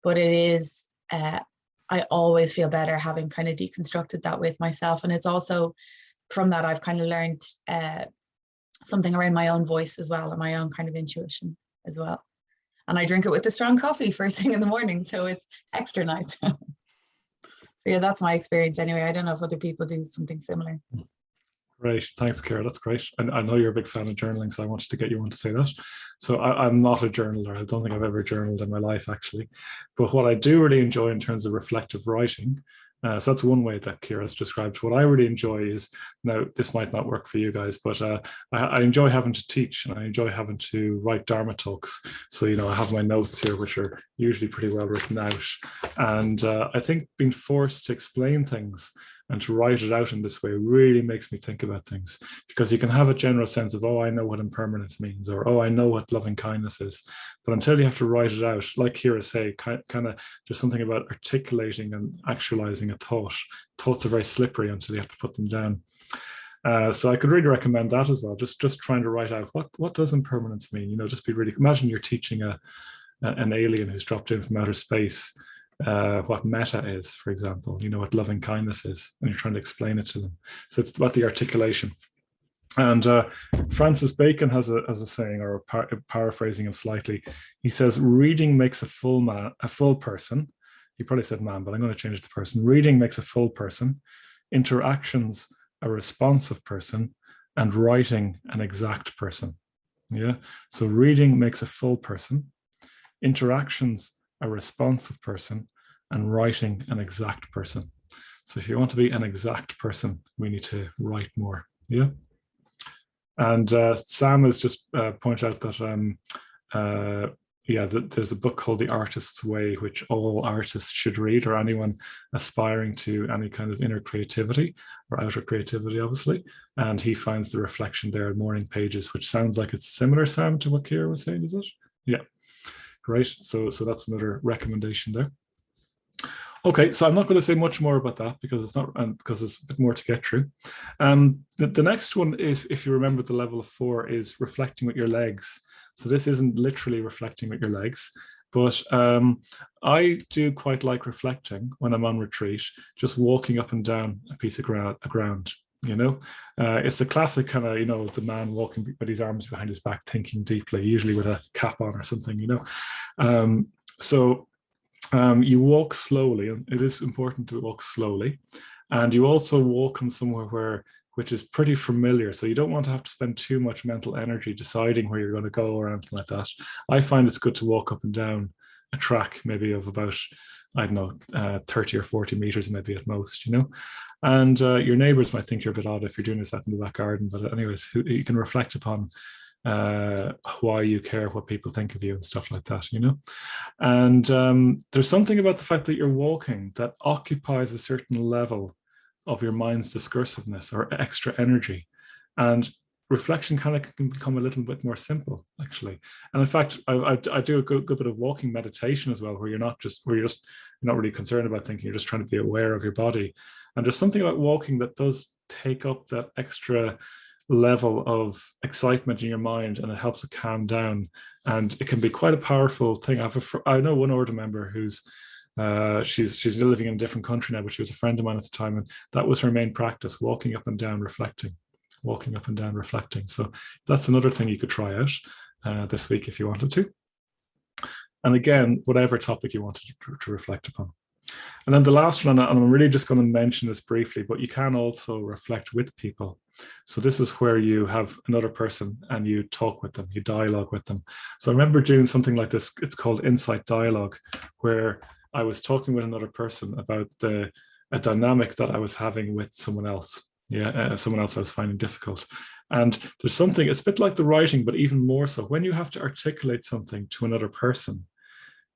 but it is, I always feel better having kind of deconstructed that with myself. And it's also from that I've kind of learned something around my own voice as well, and my own kind of intuition as well. And I drink it with a strong coffee first thing in the morning, so it's extra nice. So yeah, that's my experience anyway. I don't know if other people do something similar. Great, thanks, Kira. That's great. And I know you're a big fan of journaling, so I wanted to get you on to say that. So I'm not a journaler. I don't think I've ever journaled in my life, actually. But what I do really enjoy in terms of reflective writing, so that's one way that Kira's described. What I really enjoy is, now this might not work for you guys, but I enjoy having to teach, and I enjoy having to write Dharma talks. So, I have my notes here, which are usually pretty well written out. And I think being forced to explain things and to write it out in this way really makes me think about things, because you can have a general sense of, oh, I know what impermanence means, or, oh, I know what loving kindness is. But until you have to write it out, like Kira say, kind of there's something about articulating and actualizing a thought. Thoughts are very slippery until you have to put them down. So I could really recommend that as well. Just trying to write out what does impermanence mean? Just be really, imagine you're teaching an alien who's dropped in from outer space what metta is, for example, what loving kindness is, and you're trying to explain it to them. So it's about the articulation. And Francis Bacon has a saying, or a paraphrasing of slightly. He says, reading makes a full person. you probably said man, but I'm going to change it to person. Reading makes a full person. Interactions, a responsive person. And writing, an exact person. Yeah. So reading makes a full person. Interactions, a responsive person. And writing, an exact person. So if you want to be an exact person, we need to write more. Yeah. And Sam has just pointed out that there's a book called The Artist's Way, which all artists should read, or anyone aspiring to any kind of inner creativity or outer creativity, obviously. And he finds the reflection there in morning pages, which sounds like it's similar, Sam, to what Kira was saying, is it? Yeah, great. So that's another recommendation there. Okay, so I'm not going to say much more about that because it's not, because it's a bit more to get through. The next one is, if you remember the level of 4, is reflecting with your legs. So this isn't literally reflecting with your legs, but I do quite like reflecting when I'm on retreat, just walking up and down a piece of ground. You know, it's the classic kind of, you know, the man walking with his arms behind his back, thinking deeply, usually with a cap on or something, you know. You walk slowly, and it is important to walk slowly. And you also walk on somewhere which is pretty familiar. So you don't want to have to spend too much mental energy deciding where you're going to go or anything like that. I find it's good to walk up and down a track, maybe of about, I don't know, 30 or 40 meters, maybe at most, you know. And your neighbors might think you're a bit odd if you're doing this out in the back garden. But anyways, you can reflect upon why you care, what people think of you and stuff like that, you know. And there's something about the fact that you're walking that occupies a certain level of your mind's discursiveness or extra energy, and reflection kind of can become a little bit more simple, actually. And in fact, I do a good bit of walking meditation as well, where you're not really concerned about thinking, you're just trying to be aware of your body. And there's something about walking that does take up that extra level of excitement in your mind, and it helps it calm down, and it can be quite a powerful thing. I know one order member who's she's living in a different country now, but she was a friend of mine at the time, and that was her main practice, walking up and down reflecting. So that's another thing you could try out this week if you wanted to. And again, whatever topic you wanted to reflect upon. And then the last one, and I'm really just going to mention this briefly, but you can also reflect with people. So this is where you have another person and you talk with them, you dialogue with them. So I remember doing something like this. It's called Insight Dialogue, where I was talking with another person about a dynamic that I was having with someone else. Someone else I was finding difficult. And there's something, it's a bit like the writing, but even more so. When you have to articulate something to another person,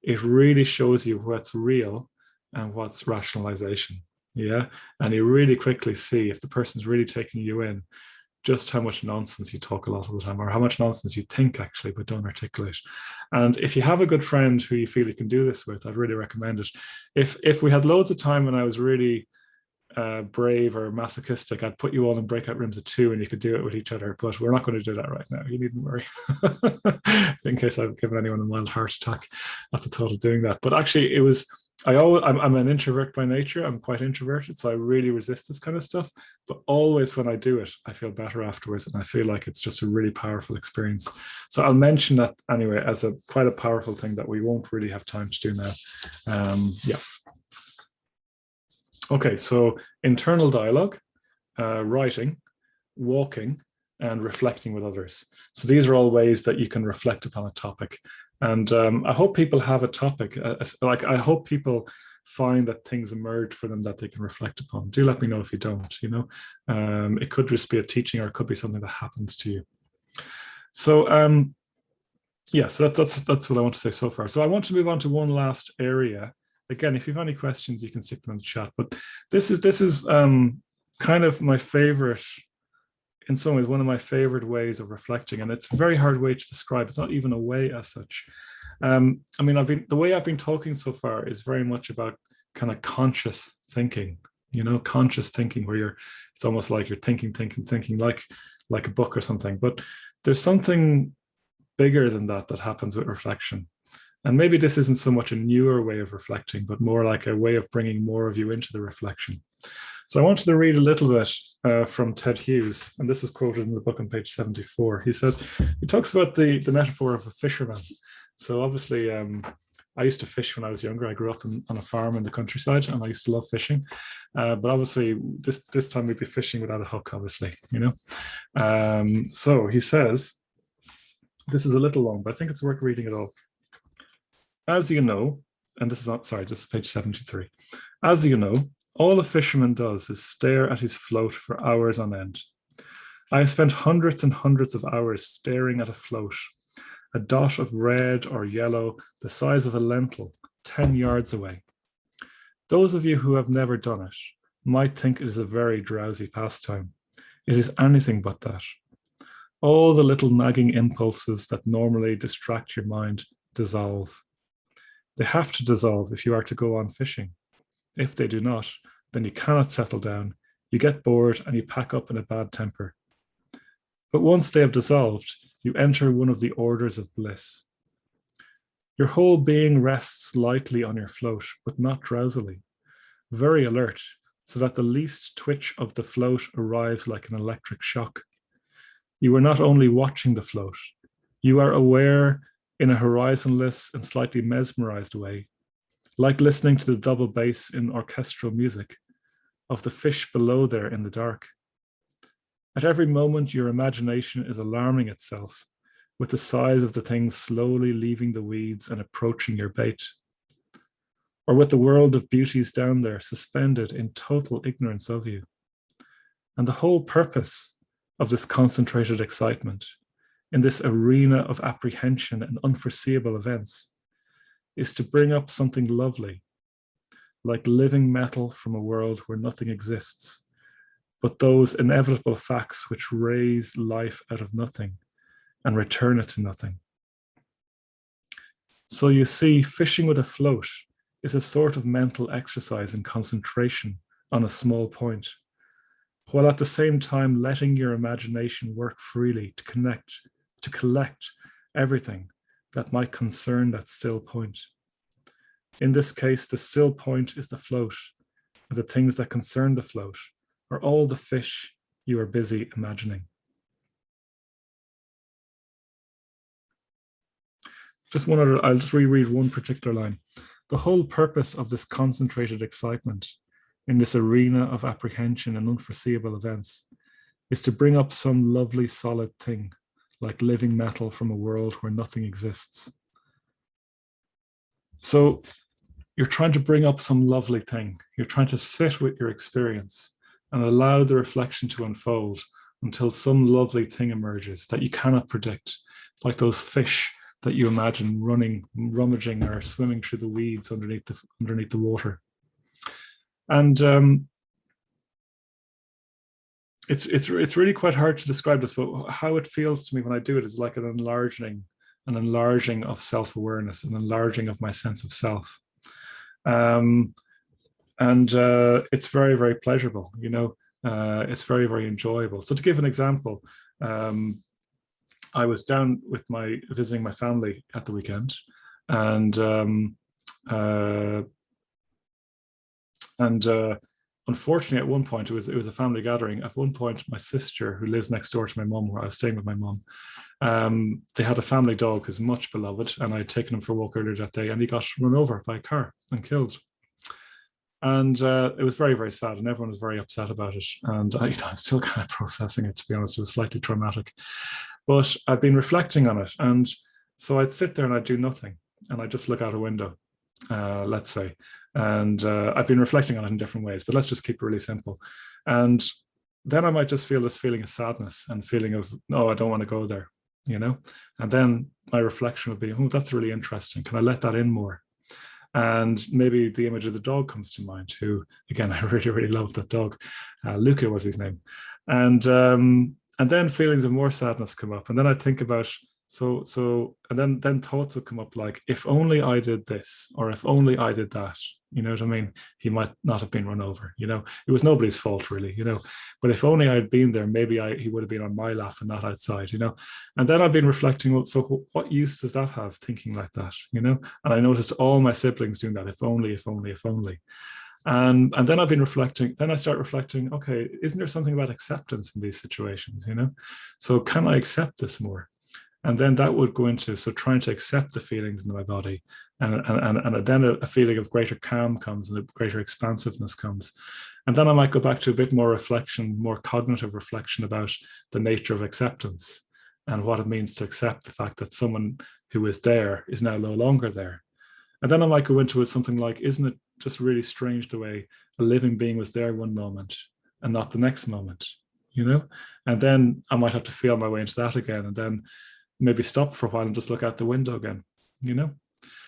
it really shows you what's real and what's rationalization. Yeah. And you really quickly see if the person's really taking you in, just how much nonsense you talk a lot of the time, or how much nonsense you think actually, but don't articulate. And if you have a good friend who you feel you can do this with, I'd really recommend it. If we had loads of time and I was really brave or masochistic, I'd put you all in breakout rooms of 2 and you could do it with each other, but we're not going to do that right now. You needn't worry. In case I've given anyone a mild heart attack at the thought of doing that. But actually I'm an introvert by nature. I'm quite introverted, so I really resist this kind of stuff, but always when I do it, I feel better afterwards, and I feel like it's just a really powerful experience. So I'll mention that anyway as quite a powerful thing that we won't really have time to do now. Okay, so internal dialogue, writing, walking, and reflecting with others. So these are all ways that you can reflect upon a topic. And I hope people have a topic. I hope people find that things emerge for them that they can reflect upon. Do let me know if you don't, you know. It could just be a teaching, or it could be something that happens to you. So so that's what I want to say so far. So I want to move on to one last area. Again, if you have any questions, you can stick them in the chat. But this is kind of my favorite, in some ways, one of my favorite ways of reflecting, and it's a very hard way to describe. It's not even a way as such. I mean, the way I've been talking so far is very much about kind of conscious thinking. You know, conscious thinking, where it's almost like you're thinking like a book or something. But there's something bigger than that happens with reflection. And maybe this isn't so much a newer way of reflecting, but more like a way of bringing more of you into the reflection. So I wanted to read a little bit from Ted Hughes, and this is quoted in the book on page 74. He talks about the metaphor of a fisherman. So obviously I used to fish when I was younger. I grew up on a farm in the countryside, and I used to love fishing. But obviously, this time we'd be fishing without a hook, obviously, So he says, this is a little long, but I think it's worth reading it all. As you know, and this is page 73. As you know, all a fisherman does is stare at his float for hours on end. I have spent hundreds and hundreds of hours staring at a float, a dot of red or yellow, the size of a lentil, 10 yards away. Those of you who have never done it might think it is a very drowsy pastime. It is anything but that. All the little nagging impulses that normally distract your mind dissolve. They have to dissolve if you are to go on fishing. If they do not, then you cannot settle down, you get bored, and you pack up in a bad temper. But once they have dissolved, you enter one of the orders of bliss. Your whole being rests lightly on your float, but not drowsily, very alert, so that the least twitch of the float arrives like an electric shock. You are not only watching the float, you are aware in a horizonless and slightly mesmerized way, like listening to the double bass in orchestral music, of the fish below there in the dark. At every moment, your imagination is alarming itself with the size of the things slowly leaving the weeds and approaching your bait, or with the world of beauties down there suspended in total ignorance of you. And the whole purpose of this concentrated excitement in this arena of apprehension and unforeseeable events is to bring up something lovely, like living metal from a world where nothing exists, but those inevitable facts which raise life out of nothing and return it to nothing. So you see, fishing with a float is a sort of mental exercise in concentration on a small point, while at the same time letting your imagination work freely to collect everything that might concern that still point. In this case, the still point is the float, and the things that concern the float are all the fish you are busy imagining. I'll just reread one particular line. The whole purpose of this concentrated excitement in this arena of apprehension and unforeseeable events is to bring up some lovely solid thing, like living metal from a world where nothing exists. So you're trying to bring up some lovely thing. You're trying to sit with your experience and allow the reflection to unfold until some lovely thing emerges that you cannot predict. It's like those fish that you imagine running, rummaging, or swimming through the weeds underneath the water. And it's really quite hard to describe this, but how it feels to me when I do it is like an enlarging of self-awareness, an enlarging of my sense of self. It's very, very pleasurable, it's very, very enjoyable. So to give an example, I was down visiting my family at the weekend, and unfortunately, at one point, it was a family gathering. At one point, my sister, who lives next door to my mum, where I was staying with my mum, they had a family dog who's much beloved, and I had taken him for a walk earlier that day, and he got run over by a car and killed. And it was very, very sad, and everyone was very upset about it. And I'm still kind of processing it, to be honest. It was slightly traumatic. But I've been reflecting on it. And so I'd sit there and I'd do nothing. And I'd just look out a window, let's say. And I've been reflecting on it in different ways, but let's just keep it really simple. And then I might just feel this feeling of sadness and feeling of, no, I don't want to go there, And then my reflection would be, oh, that's really interesting. Can I let that in more? And maybe the image of the dog comes to mind, who, again, I really, really love that dog. Luca was his name. And then feelings of more sadness come up. And then I think about, and then thoughts will come up like, if only I did this, or if only I did that, you know what I mean? He might not have been run over, It was nobody's fault, really, But if only I had been there, maybe he would have been on my lap and not outside, And then I've been reflecting, well, so what use does that have, thinking like that, And I noticed all my siblings doing that, if only, if only, if only. And then I've been reflecting, then I start reflecting, okay, isn't there something about acceptance in these situations, So can I accept this more? And then that would go into, so trying to accept the feelings in my body. And then a feeling of greater calm comes and a greater expansiveness comes. And then I might go back to a bit more reflection, more cognitive reflection about the nature of acceptance and what it means to accept the fact that someone who is there is now no longer there. And then I might go into it something like, isn't it just really strange the way a living being was there one moment and not the next moment, you know? And then I might have to feel my way into that again, and then maybe stop for a while and just look out the window again, you know?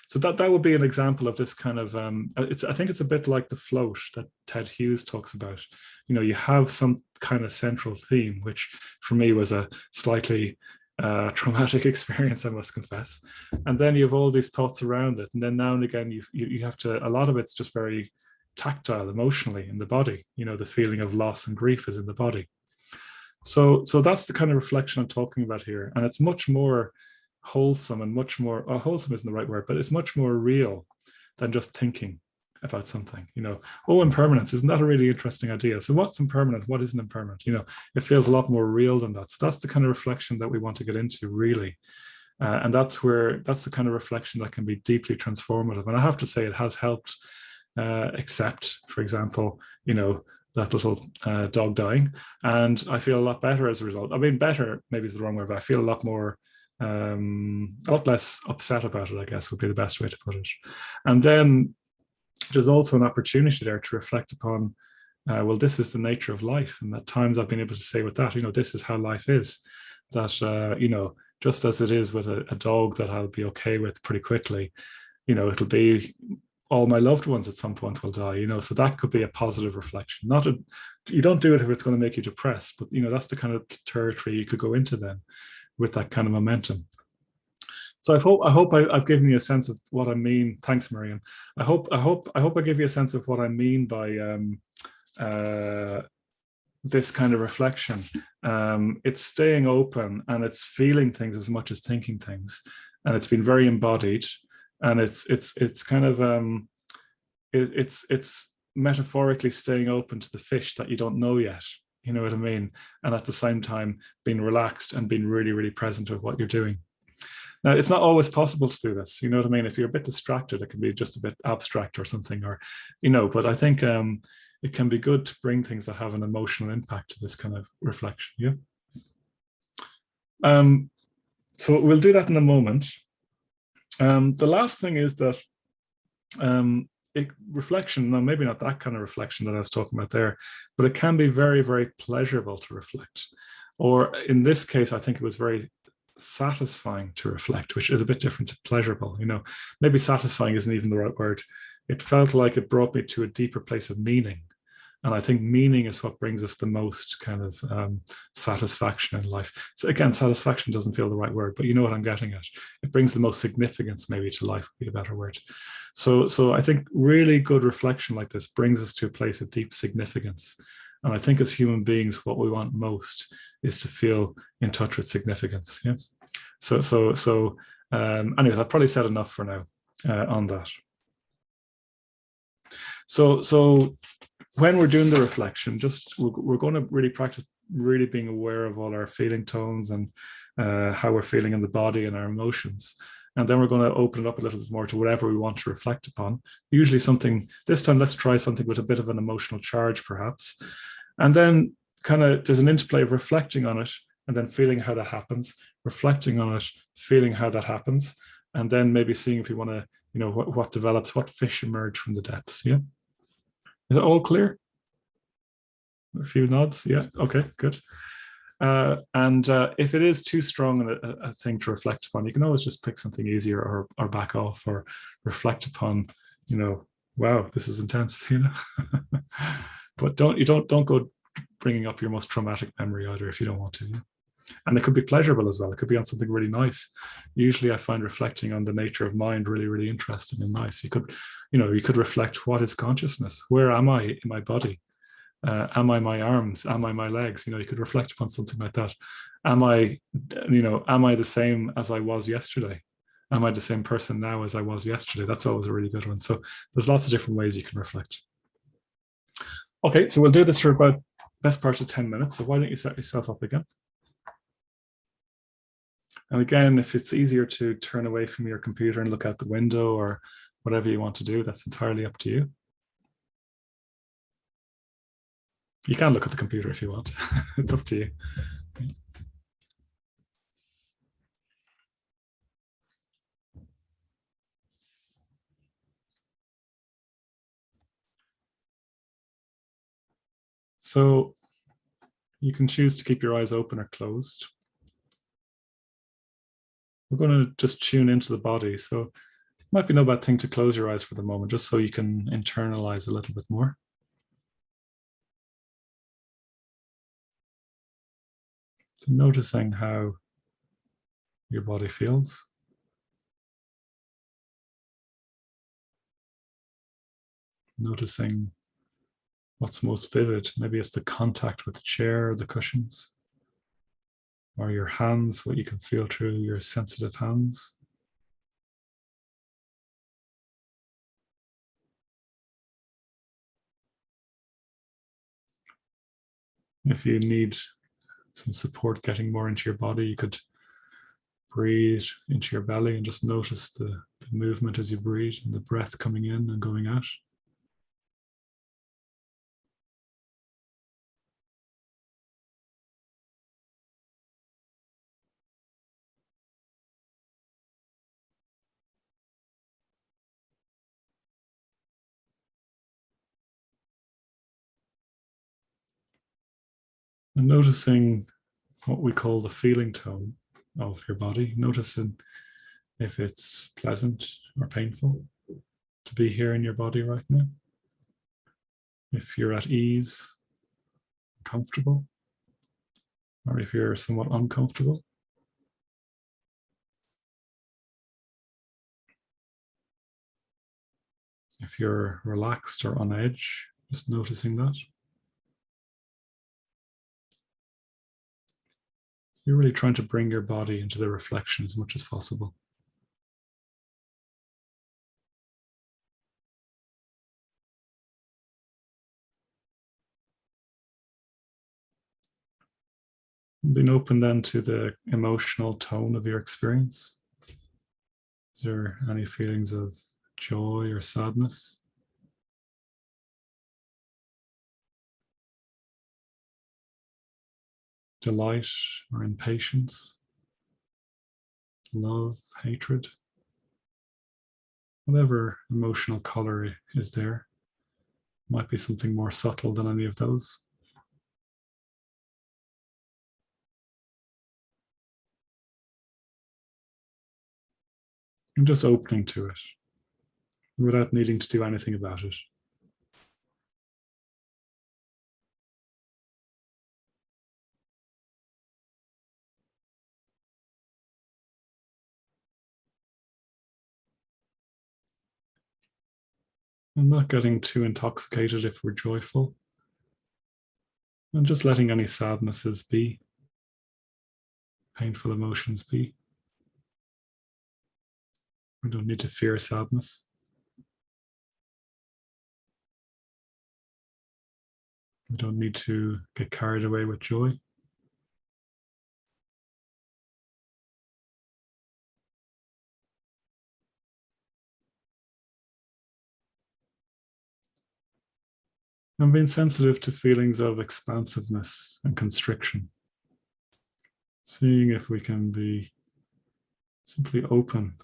So that would be an example of this kind of, I think it's a bit like the float that Ted Hughes talks about. You know, you have some kind of central theme, which for me was a slightly traumatic experience, I must confess. And then you have all these thoughts around it. And then now and again, you have to, a lot of it's just very tactile, emotionally in the body. You know, the feeling of loss and grief is in the body. So that's the kind of reflection I'm talking about here. And it's much more wholesome and much more, wholesome isn't the right word, but it's much more real than just thinking about something, you know. Oh, impermanence, isn't that a really interesting idea? So what's impermanent? What isn't impermanent? You know, it feels a lot more real than that. So that's the kind of reflection that we want to get into, really. And that's the kind of reflection that can be deeply transformative. And I have to say it has helped accept, for example, you know, that little dog dying. And I feel a lot better as a result. I mean, better maybe is the wrong word, but I feel a lot more, a lot less upset about it, I guess would be the best way to put it. And then there's also an opportunity there to reflect upon, well, this is the nature of life. And at times I've been able to say with that, you know, this is how life is, that, you know, just as it is with a dog that I'll be okay with pretty quickly, you know, it'll be all my loved ones at some point will die, you know, so that could be a positive reflection. You don't do it if it's going to make you depressed, but, you know, that's the kind of territory you could go into then with that kind of momentum. So I hope I've given you a sense of what I mean. Thanks, Miriam. I hope I give you a sense of what I mean by this kind of reflection. It's staying open and it's feeling things as much as thinking things, and it's been very embodied. And it's kind of it's metaphorically staying open to the fish that you don't know yet, you know what I mean, and at the same time being relaxed and being really, really present with what you're doing. Now, it's not always possible to do this, you know what I mean. If you're a bit distracted, it can be just a bit abstract or something, or, you know, but I think it can be good to bring things that have an emotional impact to this kind of reflection. Yeah. So we'll do that in a moment. The last thing is that reflection, now maybe not that kind of reflection that I was talking about there, but it can be very, very pleasurable to reflect. Or in this case, I think it was very satisfying to reflect, which is a bit different to pleasurable. You know, maybe satisfying isn't even the right word. It felt like it brought me to a deeper place of meaning. And I think meaning is what brings us the most kind of satisfaction in life. So again, satisfaction doesn't feel the right word, but you know what I'm getting at. It brings the most significance maybe to life would be a better word. So I think really good reflection like this brings us to a place of deep significance. And I think as human beings, what we want most is to feel in touch with significance. Yeah. So anyways, I've probably said enough for now on that. So when we're doing the reflection, we're going to really practice really being aware of all our feeling tones and how we're feeling in the body and our emotions. And then we're going to open it up a little bit more to whatever we want to reflect upon. Usually something, this time let's try something with a bit of an emotional charge perhaps. And then kind of there's an interplay of reflecting on it and then feeling how that happens, reflecting on it, feeling how that happens, and then maybe seeing if you want to, you know, what develops, what fish emerge from the depths. Yeah. Is it all clear? A few nods. Yeah. Okay, good. And if it is too strong a thing to reflect upon, you can always just pick something easier or back off or reflect upon, you know, wow, this is intense, you know. But don't go bringing up your most traumatic memory either if you don't want to. Yeah? And it could be pleasurable as well. It could be on something really nice. Usually I find reflecting on the nature of mind really, really interesting and nice. You could reflect, what is consciousness? Where am I in my body? Am I my arms? Am I my legs? You know, you could reflect upon something like that. Am I the same as I was yesterday? Am I the same person now as I was yesterday? That's always a really good one. So there's lots of different ways you can reflect. Okay, so we'll do this for about best part of 10 minutes. So why don't you set yourself up again? And again, if it's easier to turn away from your computer and look out the window or whatever you want to do, that's entirely up to you. You can look at the computer if you want. It's up to you. So you can choose to keep your eyes open or closed. We're going to just tune into the body. So it might be no bad thing to close your eyes for the moment, just so you can internalize a little bit more. So noticing how your body feels. Noticing what's most vivid. Maybe it's the contact with the chair or the cushions, or your hands, what you can feel through your sensitive hands. If you need some support getting more into your body, you could breathe into your belly and just notice the movement as you breathe and the breath coming in and going out. And noticing what we call the feeling tone of your body, noticing if it's pleasant or painful to be here in your body right now. If you're at ease, comfortable, or if you're somewhat uncomfortable. If you're relaxed or on edge, just noticing that. You're really trying to bring your body into the reflection as much as possible. And being open then to the emotional tone of your experience. Is there any feelings of joy or sadness? Delight or impatience? Love, hatred? Whatever emotional color is there. Might be something more subtle than any of those. And just opening to it without needing to do anything about it. And not getting too intoxicated if we're joyful. And just letting any sadnesses be, painful emotions be. We don't need to fear sadness. We don't need to get carried away with joy. And being sensitive to feelings of expansiveness and constriction. Seeing if we can be simply open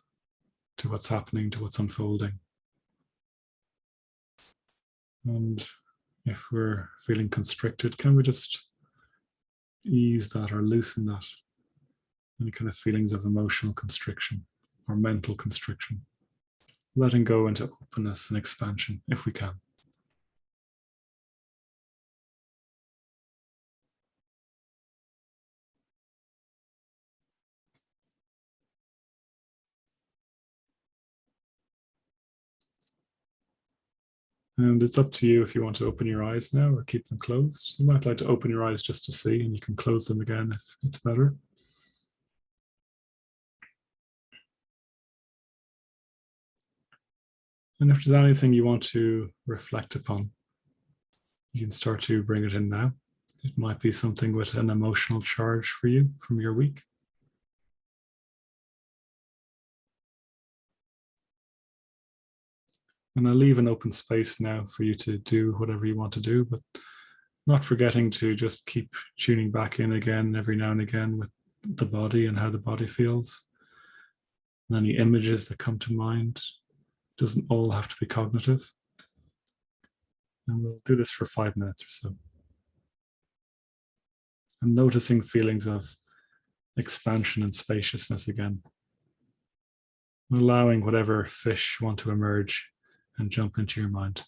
to what's happening, to what's unfolding. And if we're feeling constricted, can we just ease that or loosen that? Any kind of feelings of emotional constriction or mental constriction. Letting go into openness and expansion if we can. And it's up to you if you want to open your eyes now or keep them closed. You might like to open your eyes just to see, and you can close them again if it's better. And if there's anything you want to reflect upon, you can start to bring it in now. It might be something with an emotional charge for you from your week. And I'll leave an open space now for you to do whatever you want to do, but not forgetting to just keep tuning back in again every now and again with the body and how the body feels. And any images that come to mind. Doesn't all have to be cognitive. And we'll do this for 5 minutes or so. And noticing feelings of expansion and spaciousness again. Allowing whatever fish want to emerge and jump into your mind.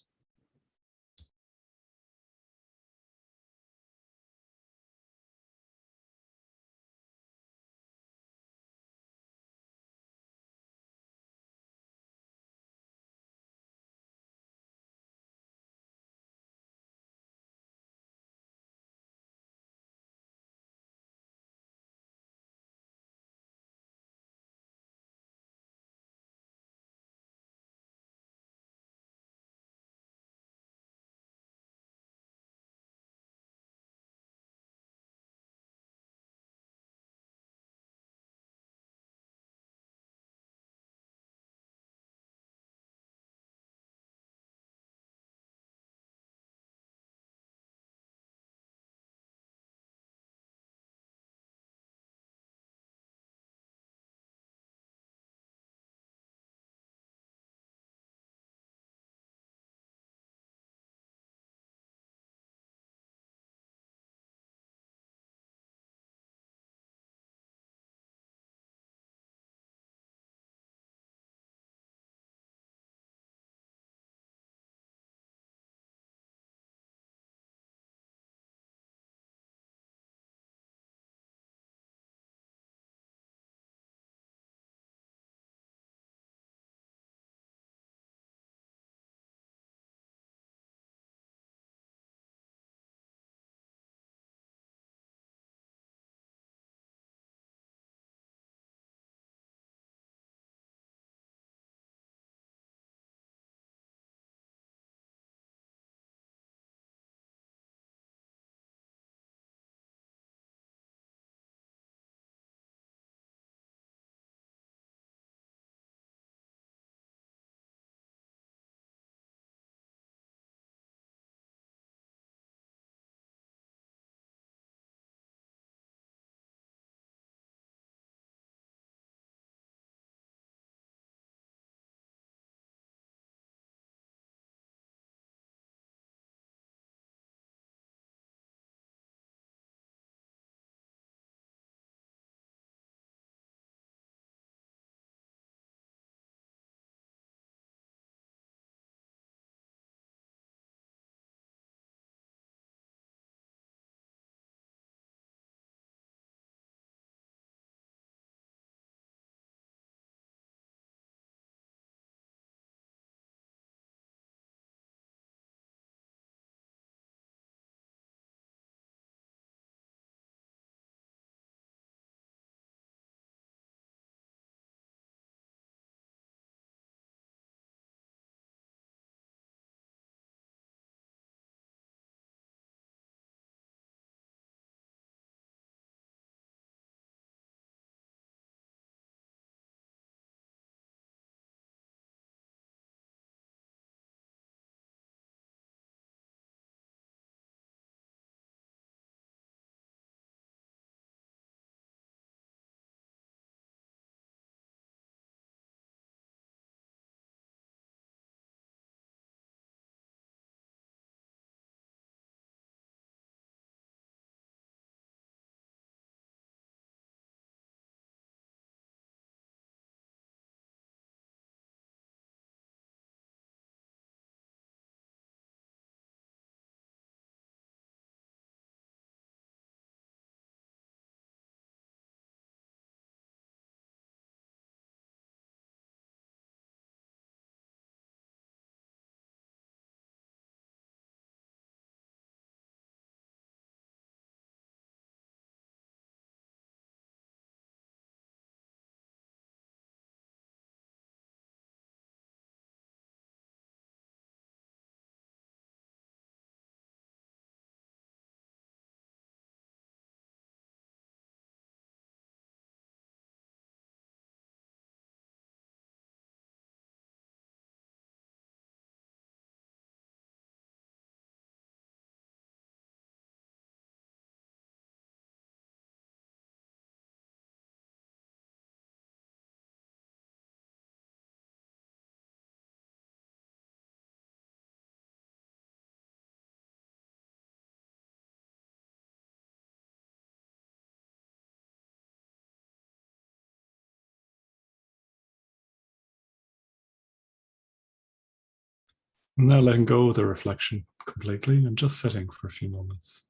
And now letting go of the reflection completely and just sitting for a few moments.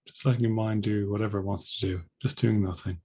Just letting your mind do whatever it wants to do, just doing nothing.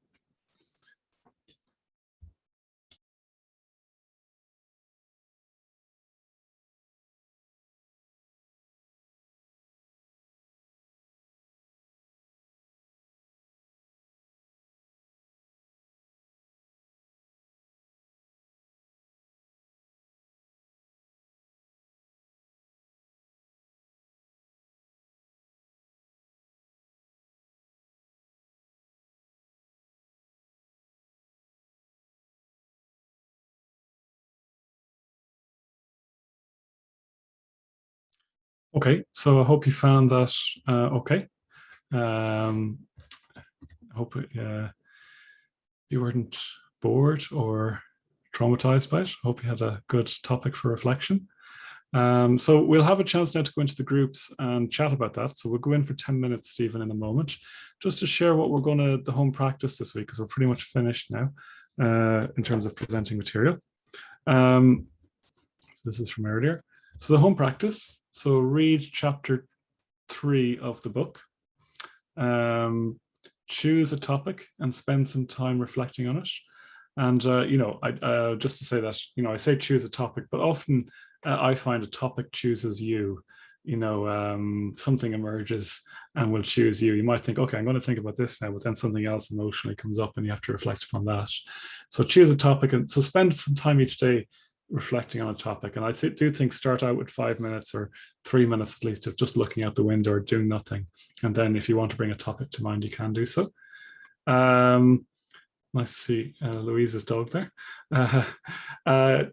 Okay, so I hope you found that okay. I hope you weren't bored or traumatized by it. I hope you had a good topic for reflection. So we'll have a chance now to go into the groups and chat about that. So we'll go in for 10 minutes, Stephen, in a moment, just to share what we're going to, the home practice this week, because we're pretty much finished now in terms of presenting material. So this is from earlier. So the home practice. So read chapter 3 of the book. Choose a topic and spend some time reflecting on it. And, I just to say that, I say choose a topic, but often I find a topic chooses you. Something emerges and will choose you. You might think, okay, I'm going to think about this now, but then something else emotionally comes up and you have to reflect upon that. So choose a topic, and so spend some time each day reflecting on a topic. And I do think start out with 5 minutes or 3 minutes at least of just looking out the window or doing nothing. And then if you want to bring a topic to mind, you can do so. Let's see, Louise's dog there.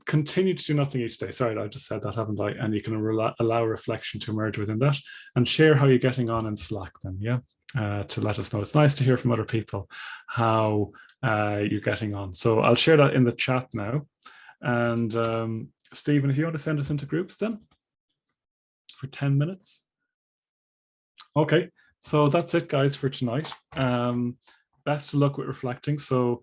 Continue to do nothing each day. Sorry, I just said that, haven't I? And you can allow reflection to emerge within that, and share how you're getting on in Slack then, yeah? To let us know. It's nice to hear from other people how you're getting on. So I'll share that in the chat now. And Stephen, if you want to send us into groups then for 10 minutes. Okay, so that's it, guys, for tonight. Best of luck with reflecting. So,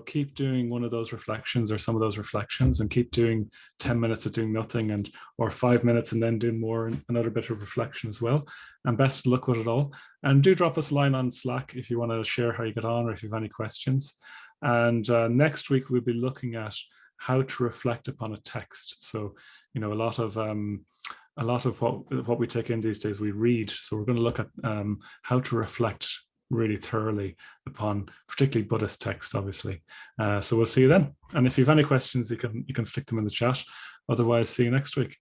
keep doing one of those reflections or some of those reflections, and keep doing 10 minutes of doing nothing, or 5 minutes and then doing more, another bit of reflection as well. And best of luck with it all. And do drop us a line on Slack if you want to share how you get on or if you have any questions. And next week, we'll be looking at how to reflect upon a text. So, a lot of what we take in these days, we read. So we're going to look at how to reflect really thoroughly upon particularly Buddhist text, obviously. So we'll see you then. And if you have any questions, you can stick them in the chat. Otherwise, see you next week.